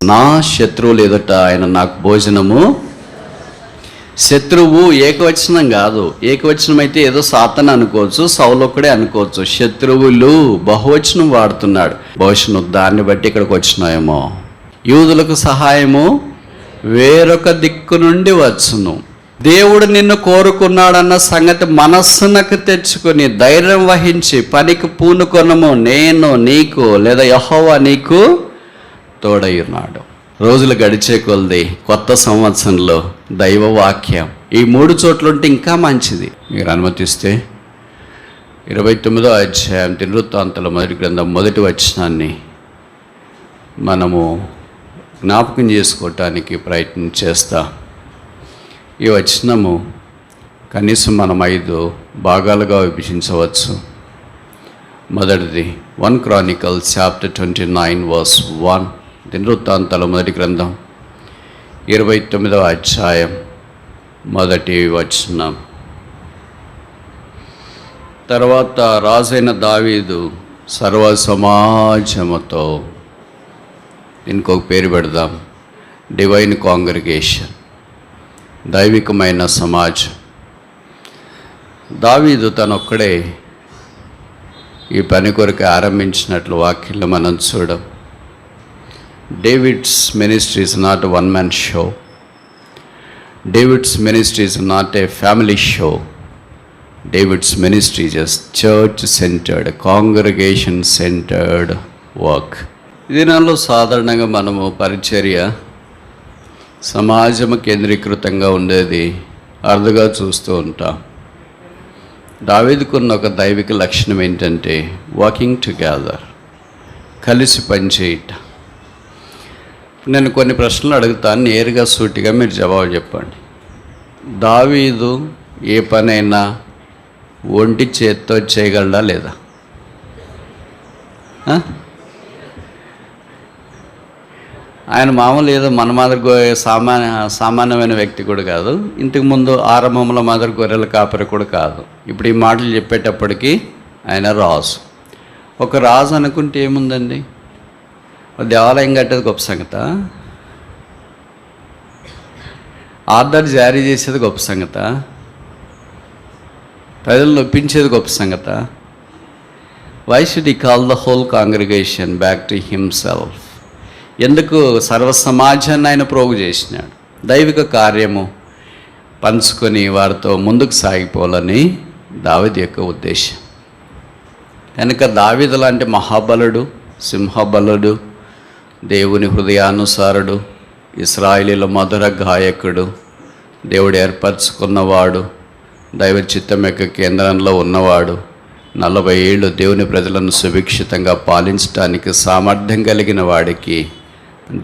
నా శత్రువులు ఎదుట ఆయన నాకు భోజనము. శత్రువు ఏకవచనం కాదు. ఏకవచనం అయితే ఏదో సాతాను అనుకోవచ్చు, సౌలొక్కడే అనుకోవచ్చు. శత్రువులు బహువచనం వాడుతున్నాడు. బహుశా దాన్ని బట్టి ఇక్కడికి వచ్చినాయేమో. యూదులకు సహాయము వేరొక దిక్కు నుండి వచ్చును. దేవుడు నిన్ను కోరుకున్నాడన్న సంగతి మనస్సునకు తెచ్చుకొని ధైర్యం వహించి పనికి పూనుకొనము. నేను నీకు లేదా యెహోవా నీకు తోడై ఉన్నాడు. రోజులు గడిచే కొలది కొత్త సంవత్సరంలో దైవ వాక్యం ఈ 3 చోట్ల ఉంటే ఇంకా మంచిది. మీరు అనుమతిస్తే 29వ అధ్యాయం దినవృత్తాంతాల మొదటి గ్రంథం 1వ వచనాన్ని మనము జ్ఞాపకం చేసుకోవటానికి ప్రయత్నం చేస్తాం. ఈ వచనము కనీసం మనం 5 భాగాలుగా విభజించవచ్చు. మొదటిది 1 Chronicles chapter 29 verse 1. దినవృత్తాంతాల మొదటి గ్రంథం 29వ అధ్యాయం 1వ వచనం. తర్వాత రాజైన దావీదు సర్వ సమాజముతో, దీనికి ఒక పేరు పెడదాం, డివైన్ కాంగ్రిగేషన్, దైవికమైన సమాజం. దావీదు తనొక్కడే ఈ పని కొరకు ఆరంభించినట్లు వాక్యంలో మనం చూడం. David's ministry is not a one-man show. David's ministry is not a family show. David's ministry is a church-centered, congregation-centered work. ఈ దినాల్లో సాధారణంగా మనము పరిచర్య సమాజము కేంద్రీకృతంగా ఉండేది అరుదుగా చూస్తూ ఉంటాం. దావీదుకున్న ఒక దైవిక లక్షణం ఏంటంటే వాకింగ్ టుగెదర్, కలిసి పనిచేయటం. నేను కొన్ని ప్రశ్నలు అడుగుతాను, నేరుగా సూటిగా మీరు జవాబు చెప్పండి. దావీదు ఏ పనైనా ఒంటి చేత్తో చేయగలడా లేదా? ఆయన మామూలు ఏదో మన మాదిరి సామాన్యమైన వ్యక్తి కూడా కాదు. ఇంతకుముందు ఆరంభంలో మాదిరి గొర్రెల కాపరి కూడా కాదు. ఇప్పుడు ఈ మాటలు చెప్పేటప్పటికీ ఆయన రాజు. ఒక రాజు అనుకుంటే ఏముందండి, దేవాలయం కట్టేది గొప్ప సంగత, ఆర్డర్ జారీ చేసేది గొప్ప సంగత, ప్రజలను ఒప్పించేది గొప్ప సంగత. Why should he call the whole congregation back to himself? ఎందుకు సర్వ సమాజాన్ని ఆయన ప్రోగు చేసినాడు? దైవిక కార్యము పంచుకొని వారితో ముందుకు సాగిపోవాలని దావీదు యొక్క ఉద్దేశం. కనుక దావీదు లాంటి మహాబలుడు, సింహబలుడు, దేవుని హృదయానుసారుడు, ఇశ్రాయేలీల మధుర గాయకుడు, దేవుడు ఏర్పరచుకున్నవాడు, దైవ చిత్తం యొక్క కేంద్రంలో ఉన్నవాడు, 40 ఏళ్ళు దేవుని ప్రజలను సుభిక్షితంగా పాలించడానికి సామర్థ్యం కలిగిన వాడికి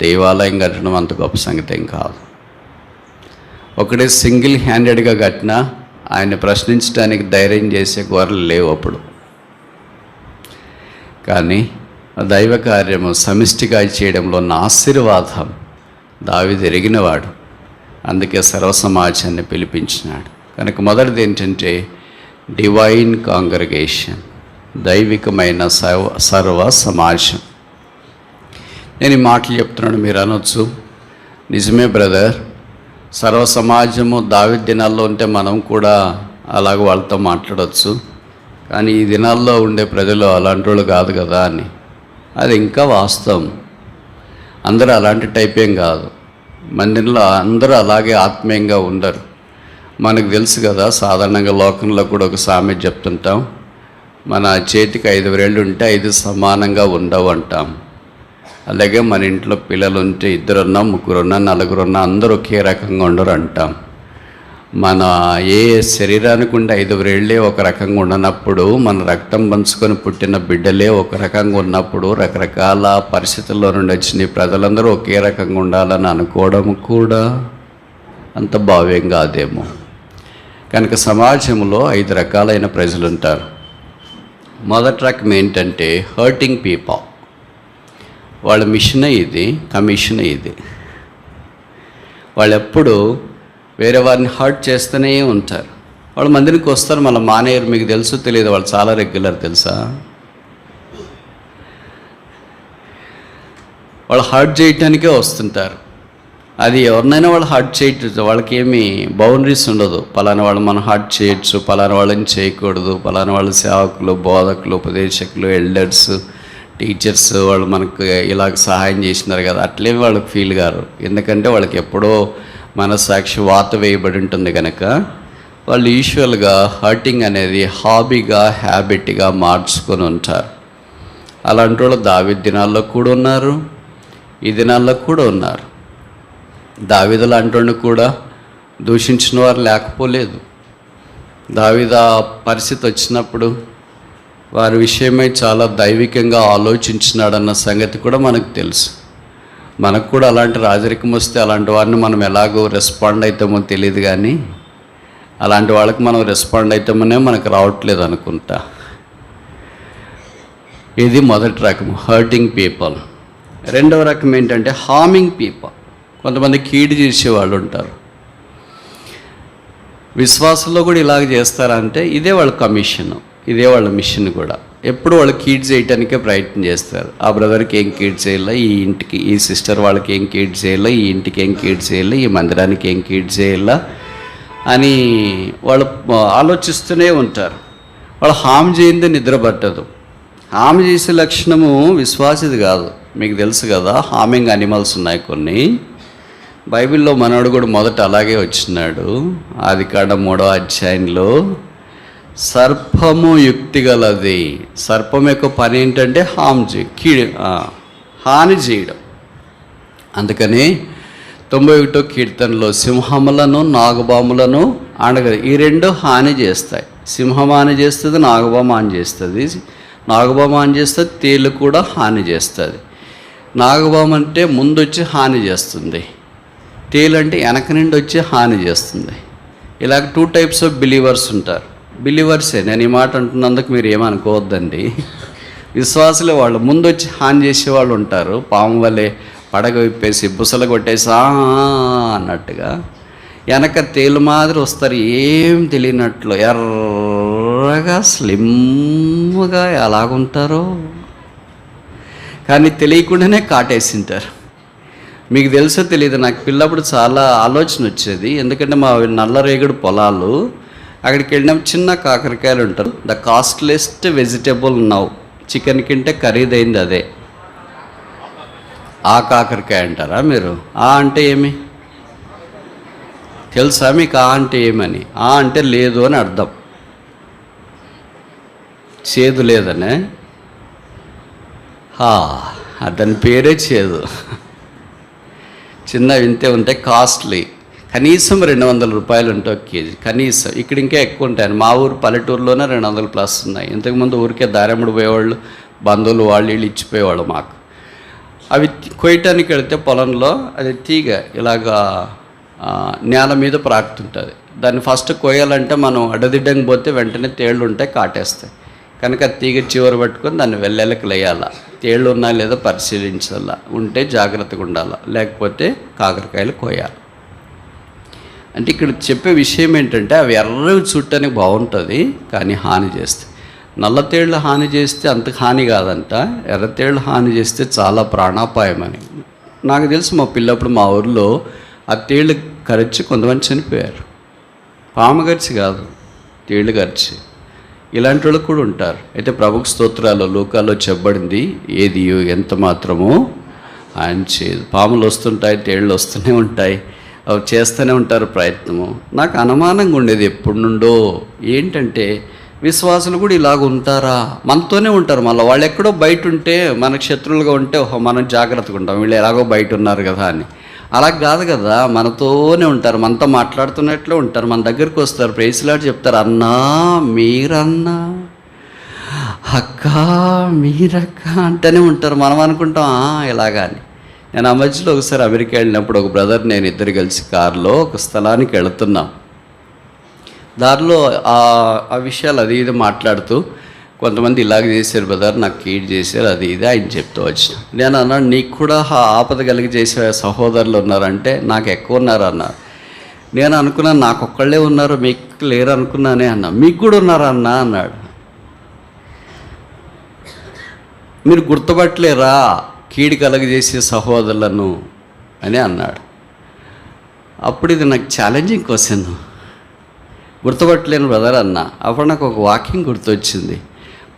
దేవాలయం కట్టడం అంత గొప్ప సంగతి ఏం కాదు. ఒకటే సింగిల్ హ్యాండెడ్గా కట్టినా ఆయన ప్రశ్నించడానికి ధైర్యం చేసే గొర్రెలు లేవు అప్పుడు. కానీ దైవ కార్యము సమిష్టిగా చేయడంలో ఉన్న ఆశీర్వాదం దావీదు ఎరిగినవాడు. అందుకే సర్వ సమాజాన్ని పిలిపించినాడు. కనుక మొదటిది ఏంటంటే డివైన్ కాంగ్రిగేషన్, దైవికమైన సర్వ సమాజం. నేను ఈ మాటలు చెప్తున్నాను, మీరు అనొచ్చు నిజమే బ్రదర్, సర్వ సమాజము దావీదు దినాల్లో ఉంటే మనం కూడా అలాగ వాళ్ళతో మాట్లాడవచ్చు, కానీ ఈ దినాల్లో ఉండే ప్రజలు అలాంటి వాళ్ళు కాదు కదా అని. అది ఇంకా వాస్తవం. అందరూ అలాంటి టైప్ ఏం కాదు. మందిరంలో అందరూ అలాగే ఆత్మీయంగా ఉండరు. మనకు తెలుసు కదా, సాధారణంగా లోకంలో కూడా ఒక సామెత చెప్తుంటాం, మన చేతికి 5 వేళ్ళు ఉంటే 5 సమానంగా ఉండవు అంటాం. అలాగే మన ఇంట్లో పిల్లలు ఉంటే 2 ఉన్నా, 3 ఉన్నా, 4 ఉన్నా అందరూ ఒకే రకంగా ఉండరు అంటాం. మన ఏ శరీరానికి ఉండే 5 వేళ్ళే ఒక రకంగా ఉండనప్పుడు, మన రక్తం పంచుకొని పుట్టిన బిడ్డలే ఒక రకంగా ఉన్నప్పుడు, రకరకాల పరిస్థితుల్లో నుండి వచ్చిన ప్రజలందరూ ఒకే రకంగా ఉండాలని అనుకోవడం కూడా అంత భావ్యం కాదేమో. కనుక సమాజంలో 5 రకాలైన ప్రజలు ఉంటారు. మొదటి రకం ఏంటంటే హర్టింగ్ పీపుల్. వాళ్ళ మిషనే ఇది, కమిషనే ఇది. వాళ్ళు ఎప్పుడు వేరే వారిని హర్ట్ చేస్తూనే ఉంటారు. వాళ్ళు మందిరికి వస్తారు, మళ్ళీ మానేయరు. మీకు తెలుసు తెలియదు, వాళ్ళు చాలా రెగ్యులర్ తెలుసా. వాళ్ళు హర్ట్ చేయటానికే వస్తుంటారు. అది ఎవరినైనా వాళ్ళు హర్ట్ చేయొచ్చు, వాళ్ళకి ఏమి బౌండరీస్ ఉండదు. పలానా వాళ్ళు మనం హర్ట్ చేయొచ్చు, పలానా వాళ్ళని చేయకూడదు, పలానా వాళ్ళు సేవకులు, బోధకులు, ఉపదేశకులు, ఎల్డర్స్, టీచర్స్ వాళ్ళు మనకు ఇలాగ సహాయం చేసినారు కదా అట్లేమి వాళ్ళకి ఫీల్ కారు. ఎందుకంటే వాళ్ళకి ఎప్పుడో మనస్సాక్షి వాత వేయబడి ఉంటుంది కనుక వాళ్ళు యూజువల్గా హర్టింగ్ అనేది హాబీగా, హ్యాబిట్గా మార్చుకొని ఉంటారు. అలాంటి వాళ్ళు దావీదు దినాల్లో కూడా ఉన్నారు, ఈ దినాల్లో కూడా ఉన్నారు. దావీదు లాంటి కూడా దూషించిన వారు లేకపోలేదు. దావీదు ఆ పరిస్థితి వచ్చినప్పుడు వారి విషయమై చాలా దైవికంగా ఆలోచించినాడన్న సంగతి కూడా మనకు తెలుసు. మనకు కూడా అలాంటి రాజరికం వస్తే అలాంటి వారిని మనం ఎలాగో రెస్పాండ్ అవుతామో తెలియదు, కానీ అలాంటి వాళ్ళకి మనం రెస్పాండ్ అవుతామనే మనకు రావట్లేదు అనుకుంటా. ఇది మొదటి రకం, హర్టింగ్ పీపుల్. రెండవ రకం ఏంటంటే హార్మింగ్ పీపుల్. కొంతమంది కీడు చేసేవాళ్ళు ఉంటారు. విశ్వాసంలో కూడా ఇలాగ చేస్తారంటే ఇదే వాళ్ళ కమిషన్, ఇదే వాళ్ళ మిషన్ కూడా. ఎప్పుడు వాళ్ళు కీడ్ చేయడానికే ప్రయత్నం చేస్తారు. ఆ బ్రదర్కి ఏం కీడ్ చేయాలా, ఈ ఇంటికి, ఈ సిస్టర్ వాళ్ళకి ఏం కీడ్ చేయాలా, ఈ ఇంటికి ఏం కీడ్ చేయాలా, ఈ మందిరానికి ఏం కీడ్ చేయాలా అని వాళ్ళు ఆలోచిస్తూనే ఉంటారు. వాళ్ళు హామ్ చేయిందే నిద్ర పట్టదు. హామ్ చేసే లక్షణము విశ్వాసిది కాదు. మీకు తెలుసు కదా, హామింగ్ అనిమల్స్ ఉన్నాయి కొన్ని. బైబిల్లో మనోడు కూడా మొదట అలాగే వచ్చినాడు. ఆదికాండం 3వ అధ్యాయంలో సర్పము యుక్తి గలది. సర్పం యొక్క పని ఏంటంటే హాని చేయడం. అందుకని 91వ కీర్తనలో సింహములను, నాగబాములను అనగదు. ఈ రెండు హాని చేస్తాయి. సింహం హాని చేస్తుంది, నాగబాము హాని చేస్తుంది. నాగబాము హాని చేస్తుంది, తేలు కూడా హాని చేస్తుంది. నాగబాము అంటే ముందు వచ్చి హాని చేస్తుంది, తేలు అంటే వెనక నుండి వచ్చి హాని చేస్తుంది. ఇలాగ 2 టైప్స్ ఆఫ్ బిలీవర్స్ ఉంటారు. బిలీవర్సే, నేను ఈ మాట అంటున్నందుకు మీరు ఏమనుకోవద్దండి. విశ్వాసులే. వాళ్ళు ముందు వచ్చి హాని చేసేవాళ్ళు ఉంటారు. పాము వలె పడగ విప్పేసి బుసలు కొట్టేసి అన్నట్టుగా. వెనక తేలు మాదిరి వస్తారు, ఏం తెలియనట్లు ఎర్రగా స్లిమ్గా ఎలాగుంటారో, కానీ తెలియకుండానే కాటేసింటారు. మీకు తెలుసో తెలియదు, నాకు పిల్లప్పుడు చాలా ఆలోచన వచ్చేది. ఎందుకంటే మా నల్లరేగడి పొలాలు, అక్కడికి వెళ్ళినప్పుడు చిన్న కాకరకాయలు ఉంటారు. The costliest vegetable now. Chicken కంటే ఖరీదైంది అదే. ఆ కాకరకాయ అంటారా మీరు? ఆ అంటే ఏమి తెలుసా మీకు? ఆ అంటే ఏమని? ఆ అంటే లేదు అని అర్థం. చేదు లేదనే. దాని పేరే చేదు. చిన్న వింతే ఉంటాయి, కాస్ట్లీ. కనీసం 200 రూపాయలు ఉంటాయి ఒక కేజీ కనీసం. ఇక్కడ ఇంకా ఎక్కువ ఉంటాయి. మా ఊరు పల్లెటూరులోనే 200+ ఉన్నాయి. ఇంతకుముందు ఊరికే దారెముడు పోయేవాళ్ళు, బంధువులు వాళ్ళు వీళ్ళు ఇచ్చిపోయేవాళ్ళు మాకు. అవి కొయ్యటానికి వెళితే పొలంలో అది తీగ ఇలాగా నేల మీద ప్రాకుతుంటుంది. దాన్ని ఫస్ట్ కొయ్యాలంటే మనం అడ్డదిడ్డంగా పోతే వెంటనే తేళ్ళు ఉంటాయి, కాటేస్తాయి. కనుక తీగ చివరి పట్టుకొని దాన్ని వెళ్ళకి లేయాలా, తేళ్ళు ఉన్నా లేదో పరిశీలించాలా, ఉంటే జాగ్రత్తగా ఉండాలా, లేకపోతే కాకరకాయలు కోయాలి. అంటే ఇక్కడ చెప్పే విషయం ఏంటంటే అవి ఎర్రవి చుట్టానికి బాగుంటుంది, కానీ హాని చేస్తాయి. నల్ల తేళ్ళు హాని చేస్తే అంత హాని కాదంట, ఎర్ర తేళ్ళు హాని చేస్తే చాలా ప్రాణాపాయం అని. నాకు తెలుసు, మా పిల్లప్పుడు మా ఊరిలో ఆ తేళ్ళు కరిచి కొంతమంది చనిపోయారు. పాము గరిచి కాదు, తేళ్ళు గరిచి. ఇలాంటి వాళ్ళు కూడా ఉంటారు. అయితే ప్రభుకు స్తోత్రాలు. లోకాల్లో చెప్పబడింది, ఏది ఎంత మాత్రమో ఆయన చేయదు. పాములు వస్తుంటాయి, తేళ్ళు వస్తూనే ఉంటాయి, అవి చేస్తూనే ఉంటారు ప్రయత్నము. నాకు అనుమానంగా ఉండేది ఎప్పటి నుండో, ఏంటంటే విశ్వాసులు కూడా ఇలాగ ఉంటారా? మనతోనే ఉంటారు. మళ్ళీ వాళ్ళు ఎక్కడో బయట ఉంటే, మనకు శత్రువులుగా ఉంటే మనం జాగ్రత్తగా ఉంటాం, వీళ్ళు ఎలాగో బయట ఉన్నారు కదా అని. అలా కాదు కదా, మనతోనే ఉంటారు, మనతో మాట్లాడుతున్నట్లే ఉంటారు, మన దగ్గరికి వస్తారు, ప్రైజ్లాడ్ చెప్తారు. అన్నా మీరన్నా, అక్క మీరక్క అంటూనే ఉంటారు. మనం అనుకుంటాం ఇలాగా అని. నేను ఆ మధ్యలో ఒకసారి అమెరికా వెళ్ళినప్పుడు ఒక బ్రదర్ నేను ఇద్దరు కలిసి కారులో ఒక స్థలానికి వెళుతున్నాం. దారిలో ఆ విషయాలు అది ఇది మాట్లాడుతూ, కొంతమంది ఇలాగ చేశారు బ్రదర్, నాకు కీడ్ చేశారు, అది ఇది ఆయన చెప్తూ వచ్చిన. నేను అన్నాను, నీకు కూడా ఆపద కలిగి చేసే సహోదరులు ఉన్నారంటే, నాకు ఎక్కువ ఉన్నారు అన్నారు. నేను అనుకున్నాను నాకు ఒక్కళ్ళే ఉన్నారు, మీకు లేరు అనుకున్నానే అన్నా. మీకు కూడా ఉన్నారా అన్నా అన్నాడు. మీరు గుర్తుపట్టలేరా కీడు కలగజేసే సహోదరులను అని అన్నాడు. అప్పుడు ఇది నాకు ఛాలెంజింగ్ క్వశ్చన్, గుర్తుపట్టలేను బ్రదర్ అన్న. అప్పుడు నాకు ఒక వాక్యం గుర్తొచ్చింది.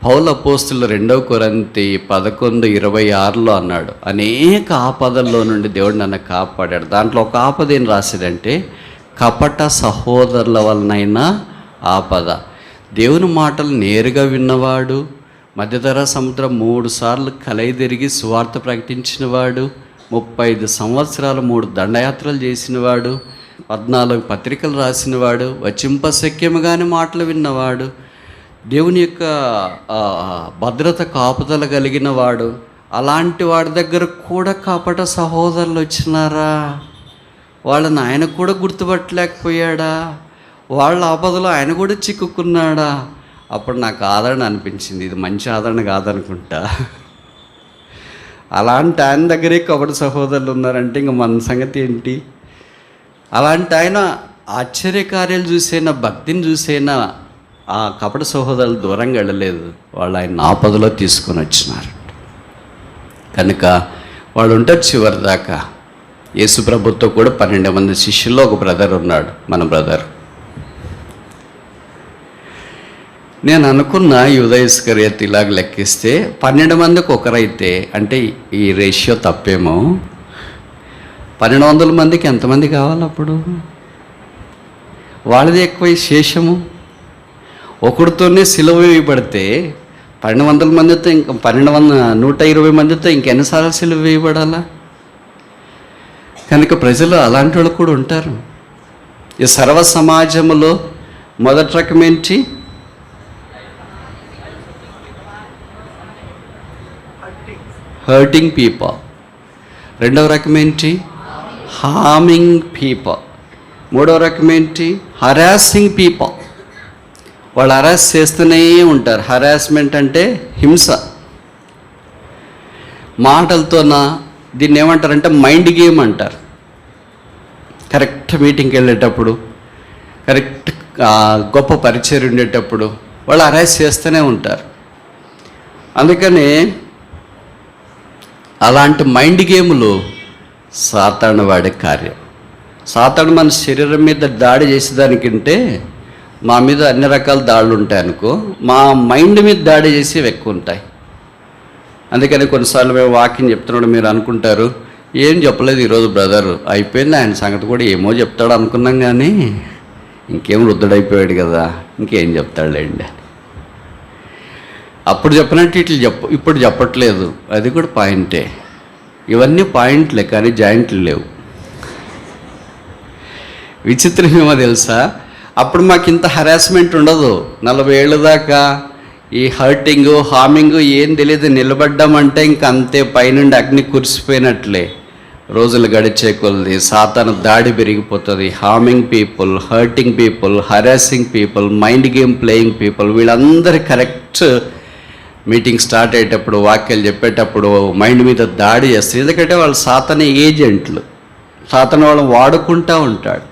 పౌలు అపోస్తులు 2 కొరింథీ 11:26 అన్నాడు, అనేక ఆపదల్లో నుండి దేవుడు నన్ను కాపాడాడు. దాంట్లో ఒక ఆపద ఏం రాశాడంటే, కపట సహోదరుల వలనైనా ఆపద. దేవుని మాటలు నేరుగా విన్నవాడు, మధ్యధరా సముద్రం 3 సార్లు కలయిదిరిగి సువార్త ప్రకటించినవాడు, 35 సంవత్సరాలు 3 దండయాత్రలు చేసినవాడు, 14 పత్రికలు రాసినవాడు, వచింపశక్యముగాని మాటలు విన్నవాడు, దేవుని యొక్క భద్రత కాపుదల కలిగిన వాడు. అలాంటి వాడి దగ్గర కూడా కపట సహోదరులు వచ్చినారా? వాళ్ళని ఆయన కూడా గుర్తుపట్టలేకపోయాడా? వాళ్ళ ఆపదలో ఆయన కూడా చిక్కుకున్నాడా? అప్పుడు నాకు ఆదరణ అనిపించింది, ఇది మంచి ఆదరణ కాదనుకుంటా. అలాంటి ఆయన దగ్గరే కపట సహోదరులు ఉన్నారంటే ఇంక మన సంగతి ఏంటి? అలాంటి ఆయన ఆశ్చర్యకార్యాలు చూసైనా, భక్తిని చూసైనా ఆ కపట సహోదరులు దూరంగా వెళ్ళలేదు. వాళ్ళు ఆయన ఆపదలో తీసుకొని వచ్చినారు. కనుక వాళ్ళు ఉంటారు చివరి దాకా. యేసు ప్రభుతో కూడా 12 మంది శిష్యుల్లో ఒక బ్రదర్ ఉన్నాడు, మన బ్రదర్. నేను అనుకున్న యూదా ఇస్కరియోతు ఇలాగ లెక్కిస్తే 12 మందికి ఒకరైతే, అంటే ఈ రేషియో తప్పేమో. 1200 మందికి ఎంతమంది కావాలి అప్పుడు? వాళ్ళది ఎక్కువ శేషము. ఒకడితోనే సిలువ వేయబడితే 1200 మందితో ఇంకా 120 మందితో ఇంకెన్నిసార్లు సిలువ వేయబడాలా? కనుక ప్రజలు అలాంటి వాళ్ళు కూడా ఉంటారు. ఈ సర్వ సమాజంలో మొదటి రకం ఏంటి? Hurting people. రెండవ రకం ఏంటి? Harming people. మూడవ రకం ఏంటి? Harassing people. వాళ్ళు హరాస్ చేస్తూనే ఉంటారు. హరాస్మెంట్ అంటే హింస, మాటలతోన. దీన్ని ఏమంటారంటే మైండ్ గేమ్ అంటారు. కరెక్ట్ మీటింగ్కి వెళ్ళేటప్పుడు, కరెక్ట్ గొప్ప పరిచయం ఉండేటప్పుడు వాళ్ళు హరాస్ చేస్తూనే ఉంటారు. అందుకని అలాంటి మైండ్ గేములు సాతాను వాడే కార్యం. సాతాను మన శరీరం మీద దాడి చేసేదానికంటే మా మీద అన్ని రకాల దాడులు ఉంటాయి అనుకో, మా మైండ్ మీద దాడి చేసేవి ఎక్కువ ఉంటాయి. అందుకని కొన్నిసార్లు మేము వాక్యం చెప్తున్నాడు, మీరు అనుకుంటారు ఏం చెప్పలేదు ఈరోజు బ్రదర్, అయిపోయింది ఆయన సంగతి కూడా, ఏమో చెప్తాడు అనుకున్నాం కానీ ఇంకేం వృద్ధుడైపోయాడు కదా, ఇంకేం చెప్తాడులేండి. అప్పుడు చెప్పినట్టు ఇప్పుడు చెప్పట్లేదు, అది కూడా పాయింటే. ఇవన్నీ పాయింట్లే కానీ జాయింట్లు లేవు. విచిత్రం ఏమో తెలుసా, అప్పుడు మాకు ఇంత హరాస్మెంట్ ఉండదు. 40 ఏళ్ళ దాకా ఈ హర్టింగ్, హార్మింగ్ ఏం తెలియదు. నిలబడ్డామంటే ఇంక అంతే, పైనుండి అగ్ని కురిసిపోయినట్లే. రోజులు గడిచే కొలది సాతాను దాడి పెరిగిపోతుంది. Harming people, hurting people, harassing people, mind game playing people, వీళ్ళందరి కరెక్ట్ మీటింగ్ స్టార్ట్ అయ్యేటప్పుడు, వాక్యాలు చెప్పేటప్పుడు మైండ్ మీద దాడి చేస్తారు. ఎందుకంటే వాళ్ళు సాతాను ఏజెంట్లు. సాతాను వాళ్ళని వాడుకుంటూ ఉంటాడు.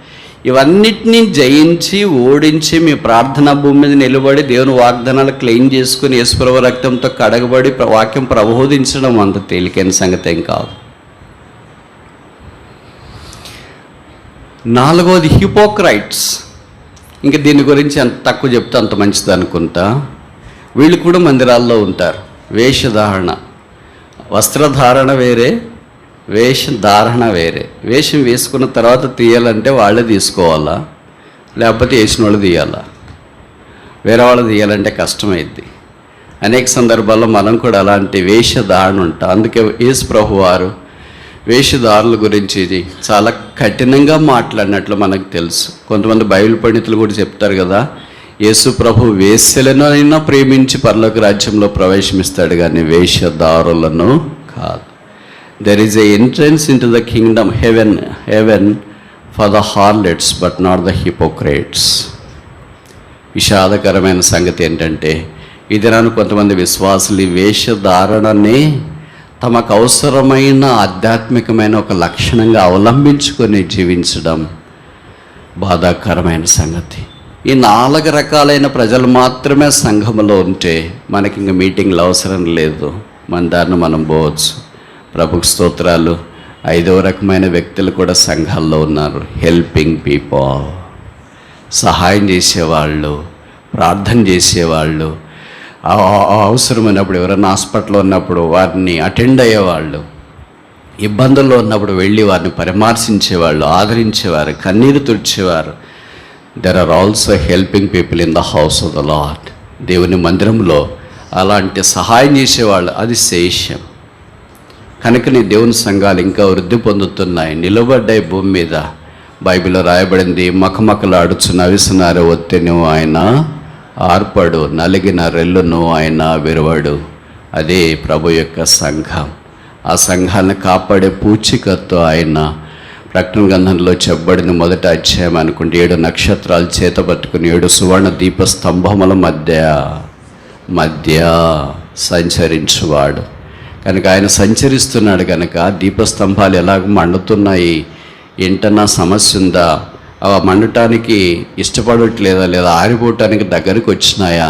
ఇవన్నిటినీ జయించి, ఓడించి, మీ ప్రార్థనా భూమి మీద నిలబడి దేవుని వాగ్దానాలు క్లెయిమ్ చేసుకుని యేసుప్రభు రక్తంతో కడగబడి వాక్యం ప్రబోధించడం అంత తేలికైన సంగతి ఏం కాదు. 4వది హిపోక్రైట్స్. ఇంకా దీని గురించి ఎంత తక్కువ చెప్తే అంత మంచిది అనుకుంటా. వీళ్ళు కూడా మందిరాల్లో ఉంటారు. వేషధారణ, వస్త్రధారణ వేరే, వేషధారణ వేరే. వేషం వేసుకున్న తర్వాత తీయాలంటే వాళ్ళే తీసుకోవాలా, లేకపోతే వేసిన వాళ్ళు తీయాలా? వేరే వాళ్ళు తీయాలంటే కష్టమైద్ది. అనేక సందర్భాల్లో మనం కూడా అలాంటి వేషధారణ ఉంటాం. అందుకే యేసు ప్రభు వారు వేషధారుల గురించి చాలా కఠినంగా మాట్లాడినట్లు మనకు తెలుసు. కొంతమంది బైబిల్ పండితులు కూడా చెప్తారు కదా, యేసు ప్రభు వేశ్యలను అయినా ప్రేమించి పరలోక రాజ్యంలో ప్రవేశమిస్తాడు కానీ వేషధారులను కాదు. There is a entrance into the kingdom, heaven for the harlots but not the hypocrites. విషాదకరమైన సంగతి ఏంటంటే, ఈ దినాన్ని కొంతమంది విశ్వాసులు ఈ వేషధారణనే తమకు అవసరమైన ఆధ్యాత్మికమైన ఒక లక్షణంగా అవలంబించుకొని జీవించడం బాధాకరమైన సంగతి. ఈ 4 రకాలైన ప్రజలు మాత్రమే సంఘములో ఉంటే మనకి ఇంక మీటింగ్లు అవసరం లేదు, మన దారిని మనం పోవచ్చు. ప్రభుకు స్తోత్రాలు. 5వ రకమైన వ్యక్తులు కూడా సంఘాల్లో ఉన్నారు. హెల్పింగ్ పీపుల్, సహాయం చేసేవాళ్ళు, ప్రార్థన చేసేవాళ్ళు, అవసరమైనప్పుడు ఎవరైనా హాస్పిటల్లో ఉన్నప్పుడు వారిని అటెండ్ అయ్యేవాళ్ళు, ఇబ్బందుల్లో ఉన్నప్పుడు వెళ్ళి వారిని పరామర్శించేవాళ్ళు, ఆదరించేవారు, కన్నీరు తుడిచేవారు. There are also helping people in the house of the Lord. దేవుని మందిరంలో అలాంటి సహాయం చేసేవాళ్ళు, అది శేషం. కనుకని దేవుని సంఘాలు ఇంకా వృద్ధి పొందుతున్నాయి, నిలబడ్డాయి భూమి మీద. బైబిల్లో రాయబడింది, మకమకలాడుచు నవిసినారు ఒత్తిను ఆయన ఆర్పడు, నలిగిన రెల్లును ఆయన విరవడు. అదే ప్రభు యొక్క సంఘం. ఆ సంఘాలను కాపాడే పూచికత్తు ఆయన. ప్రకటన గ్రంథంలో చెప్పబడిన 1వ అధ్యాయం అనుకుంటే 7 నక్షత్రాలు చేత పట్టుకుని 7 సువర్ణ దీప స్తంభముల మధ్య సంచరించువాడు. కనుక ఆయన సంచరిస్తున్నాడు కనుక దీపస్తంభాలు ఎలాగ మండుతున్నాయి, ఏంటన్నా సమస్య ఉందా, అవి మండటానికి ఇష్టపడట్లేదా, లేదా ఆరిపోవటానికి దగ్గరికి వచ్చినాయా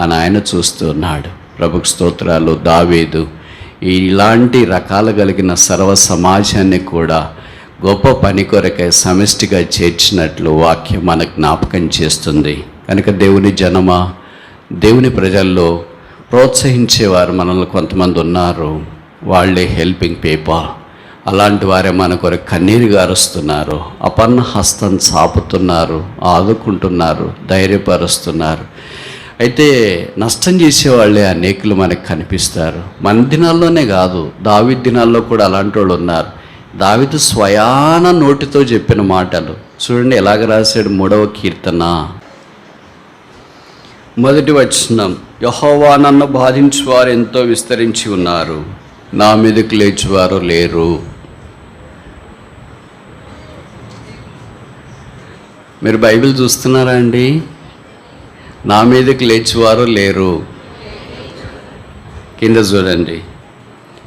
అని ఆయన చూస్తున్నాడు. ప్రభుకు స్తోత్రాలు. దావీదు ఇలాంటి రకాలు కలిగిన సర్వ సమాజాన్ని కూడా గొప్ప పని కొరకై సమిష్టిగా చేర్చినట్లు వాక్యం మనకు జ్ఞాపకం చేస్తుంది. కనుక దేవుని జనమా, దేవుని ప్రజల్లో ప్రోత్సహించేవారు మనల్ని కొంతమంది ఉన్నారు. వాళ్ళే హెల్పింగ్ పీపుల్. అలాంటి వారే మన కొరకు కన్నీరు గారుస్తున్నారు, అపన్న హస్తం చాపుతున్నారు, ఆదుకుంటున్నారు, ధైర్యపరుస్తున్నారు. అయితే నష్టం చేసేవాళ్ళే అనేకులు మనకు కనిపిస్తారు. మన దినాల్లోనే కాదు, దావీదు దినాల్లో కూడా అలాంటి వాళ్ళు ఉన్నారు. దావీదు స్వయాన నోటితో చెప్పిన మాటలు చూడండి, ఎలాగ రాశాడు. 3వ కీర్తన 1వ వచనం, యెహోవా నన్ను బాధించువారు ఎంతో విస్తరించి ఉన్నారు, నా మీదకి లేచువారు లేరు. మీరు బైబిల్ చూస్తున్నారా అండి? నా మీదకి లేచువారు లేరు. కింద చూడండి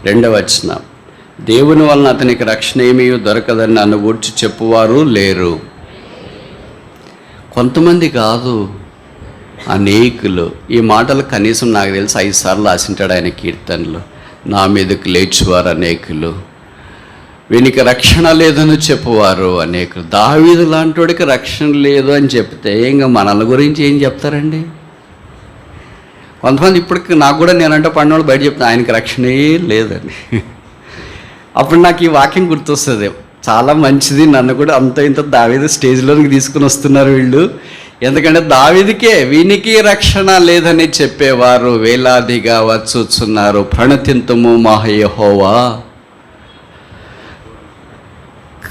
2వ వచనం, దేవుని వలన అతనికి రక్షణ ఏమీ దొరకదని నన్ను గూర్చి చెప్పువారు లేరు. కొంతమంది కాదు, అనేకులు. ఈ మాటలు కనీసం నాకు తెలిసి 5 సార్లు రాసింటాడు ఆయన కీర్తనలు. నా మీదకి లేచువారు అనేకులు, వీనికి రక్షణ లేదని చెప్పువారు అనేకులు. దావీదు లాంటి వాడికి రక్షణ లేదు అని చెప్తే ఇంకా మనల గురించి ఏం చెప్తారండి? కొంతమంది ఇప్పటికి నాకు కూడా నేనంటే పడినోళ్ళు బయట చెప్తాను ఆయనకి రక్షణే లేదని. అప్పుడు నాకు ఈ వాక్యం గుర్తొస్తుంది. చాలా మంచిది, నన్ను కూడా అంత ఇంత దావీదు స్టేజ్లోకి తీసుకుని వస్తున్నారు వీళ్ళు. ఎందుకంటే దావీదుకే వీనికి రక్షణ లేదని చెప్పేవారు వేలాదిగా వచ్చుచున్నారు. ప్రణతింతుము మా యెహోవా.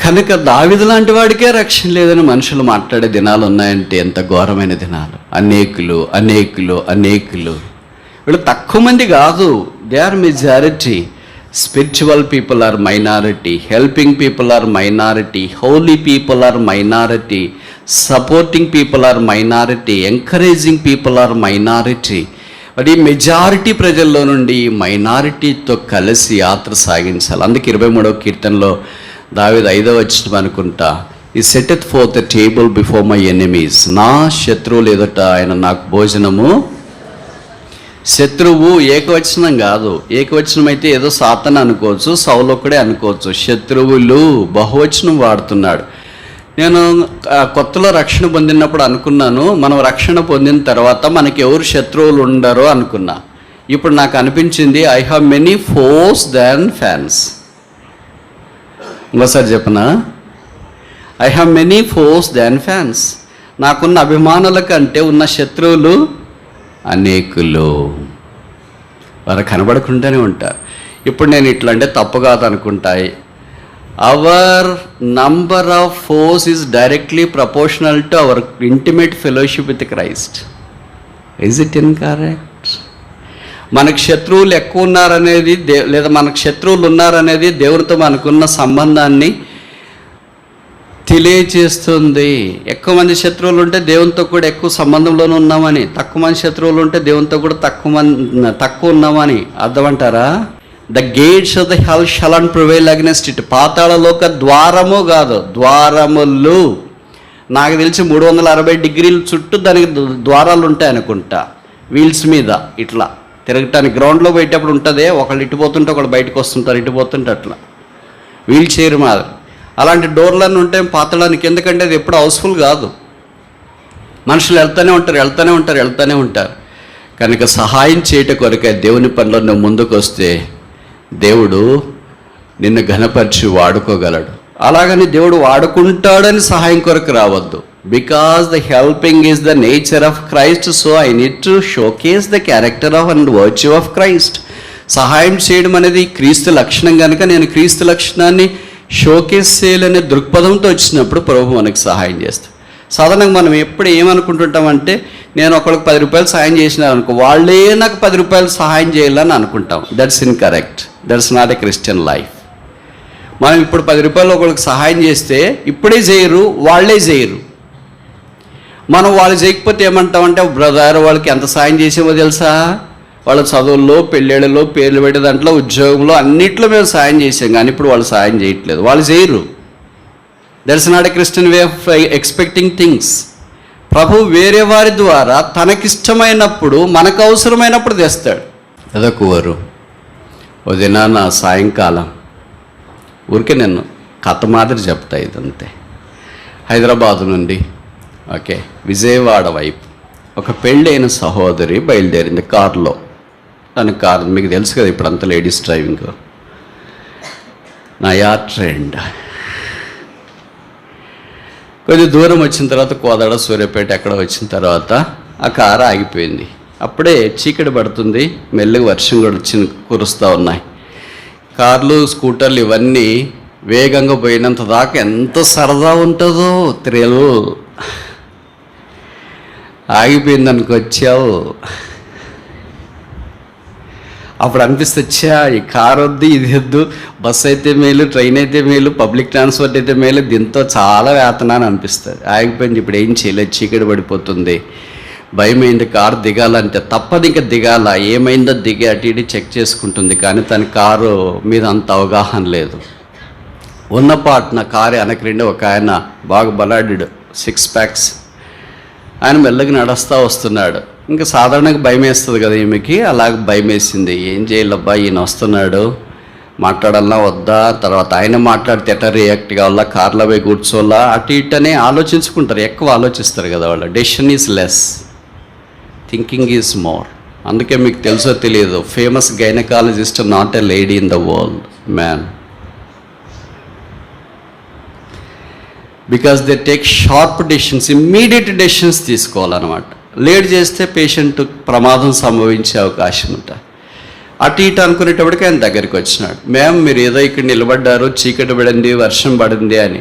కనుక దావీదు లాంటి వాడికే రక్షణ లేదని మనుషులు మాట్లాడే దినాలు ఉన్నాయంటే ఎంత ఘోరమైన దినాలు. అనేకులు అనేకులు అనేకులు. వీళ్ళు తక్కువ మంది కాదు, they are majority. Spiritual people are minority, helping people are minority, holy people are minority, supporting people are minority, encouraging people are minority. మరి ఈ మెజారిటీ ప్రజల్లో నుండి మైనారిటీతో కలిసి యాత్ర సాగించాలి. అందుకే 23వ కీర్తనలో దావీదు 5వ వచనం అనుకుంటా, ఈ setteth forth table before my enemies. నా శత్రువులు ఎదుట ఆయన నాకు భోజనము. శత్రువు ఏకవచనం కాదు. ఏకవచనం అయితే ఏదో సాతాను అనుకోవచ్చు, సౌలొక్కడే అనుకోవచ్చు. శత్రువులు బహువచనం వాడుతున్నాడు. నేను కొత్తలో రక్షణ పొందినప్పుడు అనుకున్నాను, మనం రక్షణ పొందిన తర్వాత మనకి ఎవరు శత్రువులు ఉండరు అనుకున్నా. ఇప్పుడు నాకు అనిపించింది, I have many force than fans. ఇంకోసారి చెప్పనా? I have many force than fans. నాకున్న అభిమానుల కంటే ఉన్న శత్రువులు అనేకులు. వారు కనబడకుండానే ఉంటారు. ఇప్పుడు నేను ఇట్లా అంటే తప్పు కాదు అనుకుంటాయి. Our number of force is directly proportional to our intimate fellowship with Christ. Is it incorrect? మనకు శత్రువులు ఎక్కువ ఉన్నారనేది లేదా మనకు శత్రువులు ఉన్నారనేది దేవునితో మనకున్న సంబంధాన్ని తెలియచేస్తుంది. ఎక్కువ మంది శత్రువులు ఉంటే దేవునితో కూడా ఎక్కువ సంబంధంలోనే ఉన్నామని, తక్కువ మంది శత్రువులు ఉంటే దేవునితో కూడా తక్కువ ఉన్నామని అర్థం అంటారా? The gates of the hell shall not prevail against it. పాతాళలోక ద్వారము కాదు, ద్వారములు. నాకు తెలిసి 360 డిగ్రీల చుట్టూ దానికి ద్వారాలు ఉంటాయి అనుకుంటా, వీల్స్ మీద ఇట్లా తిరగటానికి గ్రౌండ్లో పోయేటప్పుడు ఉంటుంది, ఒకళ్ళు ఇటు పోతుంటే ఒకళ్ళు బయటకు వస్తుంటారు, ఇటు పోతుంటే అట్లా వీల్ చైర్ మాదిరి. అలాంటి డోర్లన్నీ ఉంటాయి పాతడానికి, ఎందుకంటే అది ఎప్పుడు హౌస్ఫుల్ కాదు. మనుషులు వెళ్తూనే ఉంటారు. కనుక సహాయం చేయట కొరకే దేవుని పనిలో నువ్వు ముందుకు వస్తే దేవుడు నిన్ను ఘనపరిచి వాడుకోగలడు. అలాగని దేవుడు వాడుకుంటాడని సహాయం కొరకు రావద్దు. Because the helping is the nature of Christ, so I need to showcase the character of and virtue of Christ. సహాయం చేయడం అనేది క్రీస్తు లక్షణం కనుక నేను క్రీస్తు లక్షణాన్ని షోకేస్ చేయాలనే దృక్పథంతో వచ్చినప్పుడు ప్రభు మనకు సహాయం చేస్తాడు. సాధారణంగా మనం ఎప్పుడు ఏమనుకుంటుంటామంటే, నేను ఒకరికి 10 రూపాయలు సహాయం చేసినా అనుకో, వాళ్ళే నాకు 10 రూపాయలు సహాయం చేయాలని అనుకుంటాం. That's incorrect. That's not a Christian life. మనం ఇప్పుడు 10 రూపాయలు ఒకరికి సహాయం చేస్తే ఇప్పుడే చేయరు, వాళ్ళే చేయరు. మనం వాళ్ళు చేయకపోతే ఏమంటామంటే, బ్రదర్ వాళ్ళకి ఎంత సాయం చేసామో తెలుసా, వాళ్ళ చదువుల్లో, పెళ్ళిళ్ళలో, పేర్లు పెట్టే దాంట్లో, ఉద్యోగంలో అన్నిట్లో మేము సాయం చేసాం, కానీ ఇప్పుడు వాళ్ళు సాయం చేయట్లేదు, వాళ్ళు చేయరు. That's not a Christian way of expecting things. ప్రభు వేరే వారి ద్వారా తనకిష్టమైనప్పుడు, మనకు అవసరమైనప్పుడు తెస్తాడు. ఎదకువరు ఓ దినాన సాయంకాలం, ఊరికే నేను కథ మాదిరి చెప్తా, ఇదంతే. హైదరాబాదు నుండి విజయవాడ వైపు ఒక పెళ్ళైన సహోదరి బయలుదేరింది కారులో. తన కారు మీకు తెలుసు కదా, ఇప్పుడు అంతా లేడీస్ డ్రైవింగ్. నయా ట్రెండ్. కొద్ది దూరం వచ్చిన తర్వాత కోదాడ, సూర్యాపేట ఎక్కడ వచ్చిన తర్వాత ఆ కారు ఆగిపోయింది. అప్పుడే చీకటి పడుతుంది, మెల్లగా వర్షం కూడా కురుస్తూ ఉన్నాయి. కార్లు, స్కూటర్లు ఇవన్నీ వేగంగా పోయినంత దాకా ఎంత సరదా ఉంటుందో థ్రిల్. ఆగిపోయింది అనుకొచ్చావు, అప్పుడు అనిపిస్తొచ్చా ఈ కారు వద్దు, ఇది వద్దు, బస్సు అయితే మేలు, ట్రైన్ అయితే మేలు, పబ్లిక్ ట్రాన్స్పోర్ట్ అయితే మేలు, దీంతో చాలా వేతన అని అనిపిస్తుంది. ఆగిపోయింది, ఇప్పుడు ఏం చేయలేదు, చీకటి పడిపోతుంది, భయమైంది. కారు దిగాలంటే తప్పదు, ఇంకా దిగాల. ఏమైందో దిగి అటు ఇటు చెక్ చేసుకుంటుంది, కానీ తన కారు మీద అంత అవగాహన లేదు. ఉన్నపాటున కారు వెనకరిండి ఒక ఆయన బాగా బలాఢ్యుడు, 6 ప్యాక్స్, ఆయన మెల్లగా నడుస్తూ వస్తున్నాడు. ఇంకా సాధారణంగా భయం వేస్తుంది కదా ఈమెకి, అలాగ భయం వేసింది. ఏం చేయాలబ్బా, ఈయన వస్తున్నాడు, మాట్లాడాలా వద్దా, తర్వాత ఆయన మాట్లాడితే ఎట్లా రియాక్ట్ కావాలా, కార్లో పోయి కూర్చోవాలా, అటు ఇటు అనే ఆలోచించుకుంటారు, ఎక్కువ ఆలోచిస్తారు కదా వాళ్ళు. Decision is less, thinking is more. అందుకే మీకు తెలుసో తెలియదు, famous gynaecologist not a lady in the world, man. Because they take sharp decisions, immediate decisions తీసుకోవాలన్నమాట. లేట్ చేస్తే పేషెంట్ ప్రమాదం సంభవించే అవకాశం ఉంటుంది. అటు ఇటు అనుకునేటప్పటికి ఆయన దగ్గరికి వచ్చినాడు. మేము మీరు ఏదో ఇక్కడ నిలబడ్డారు, చీకటి పడింది, వర్షం పడింది అని.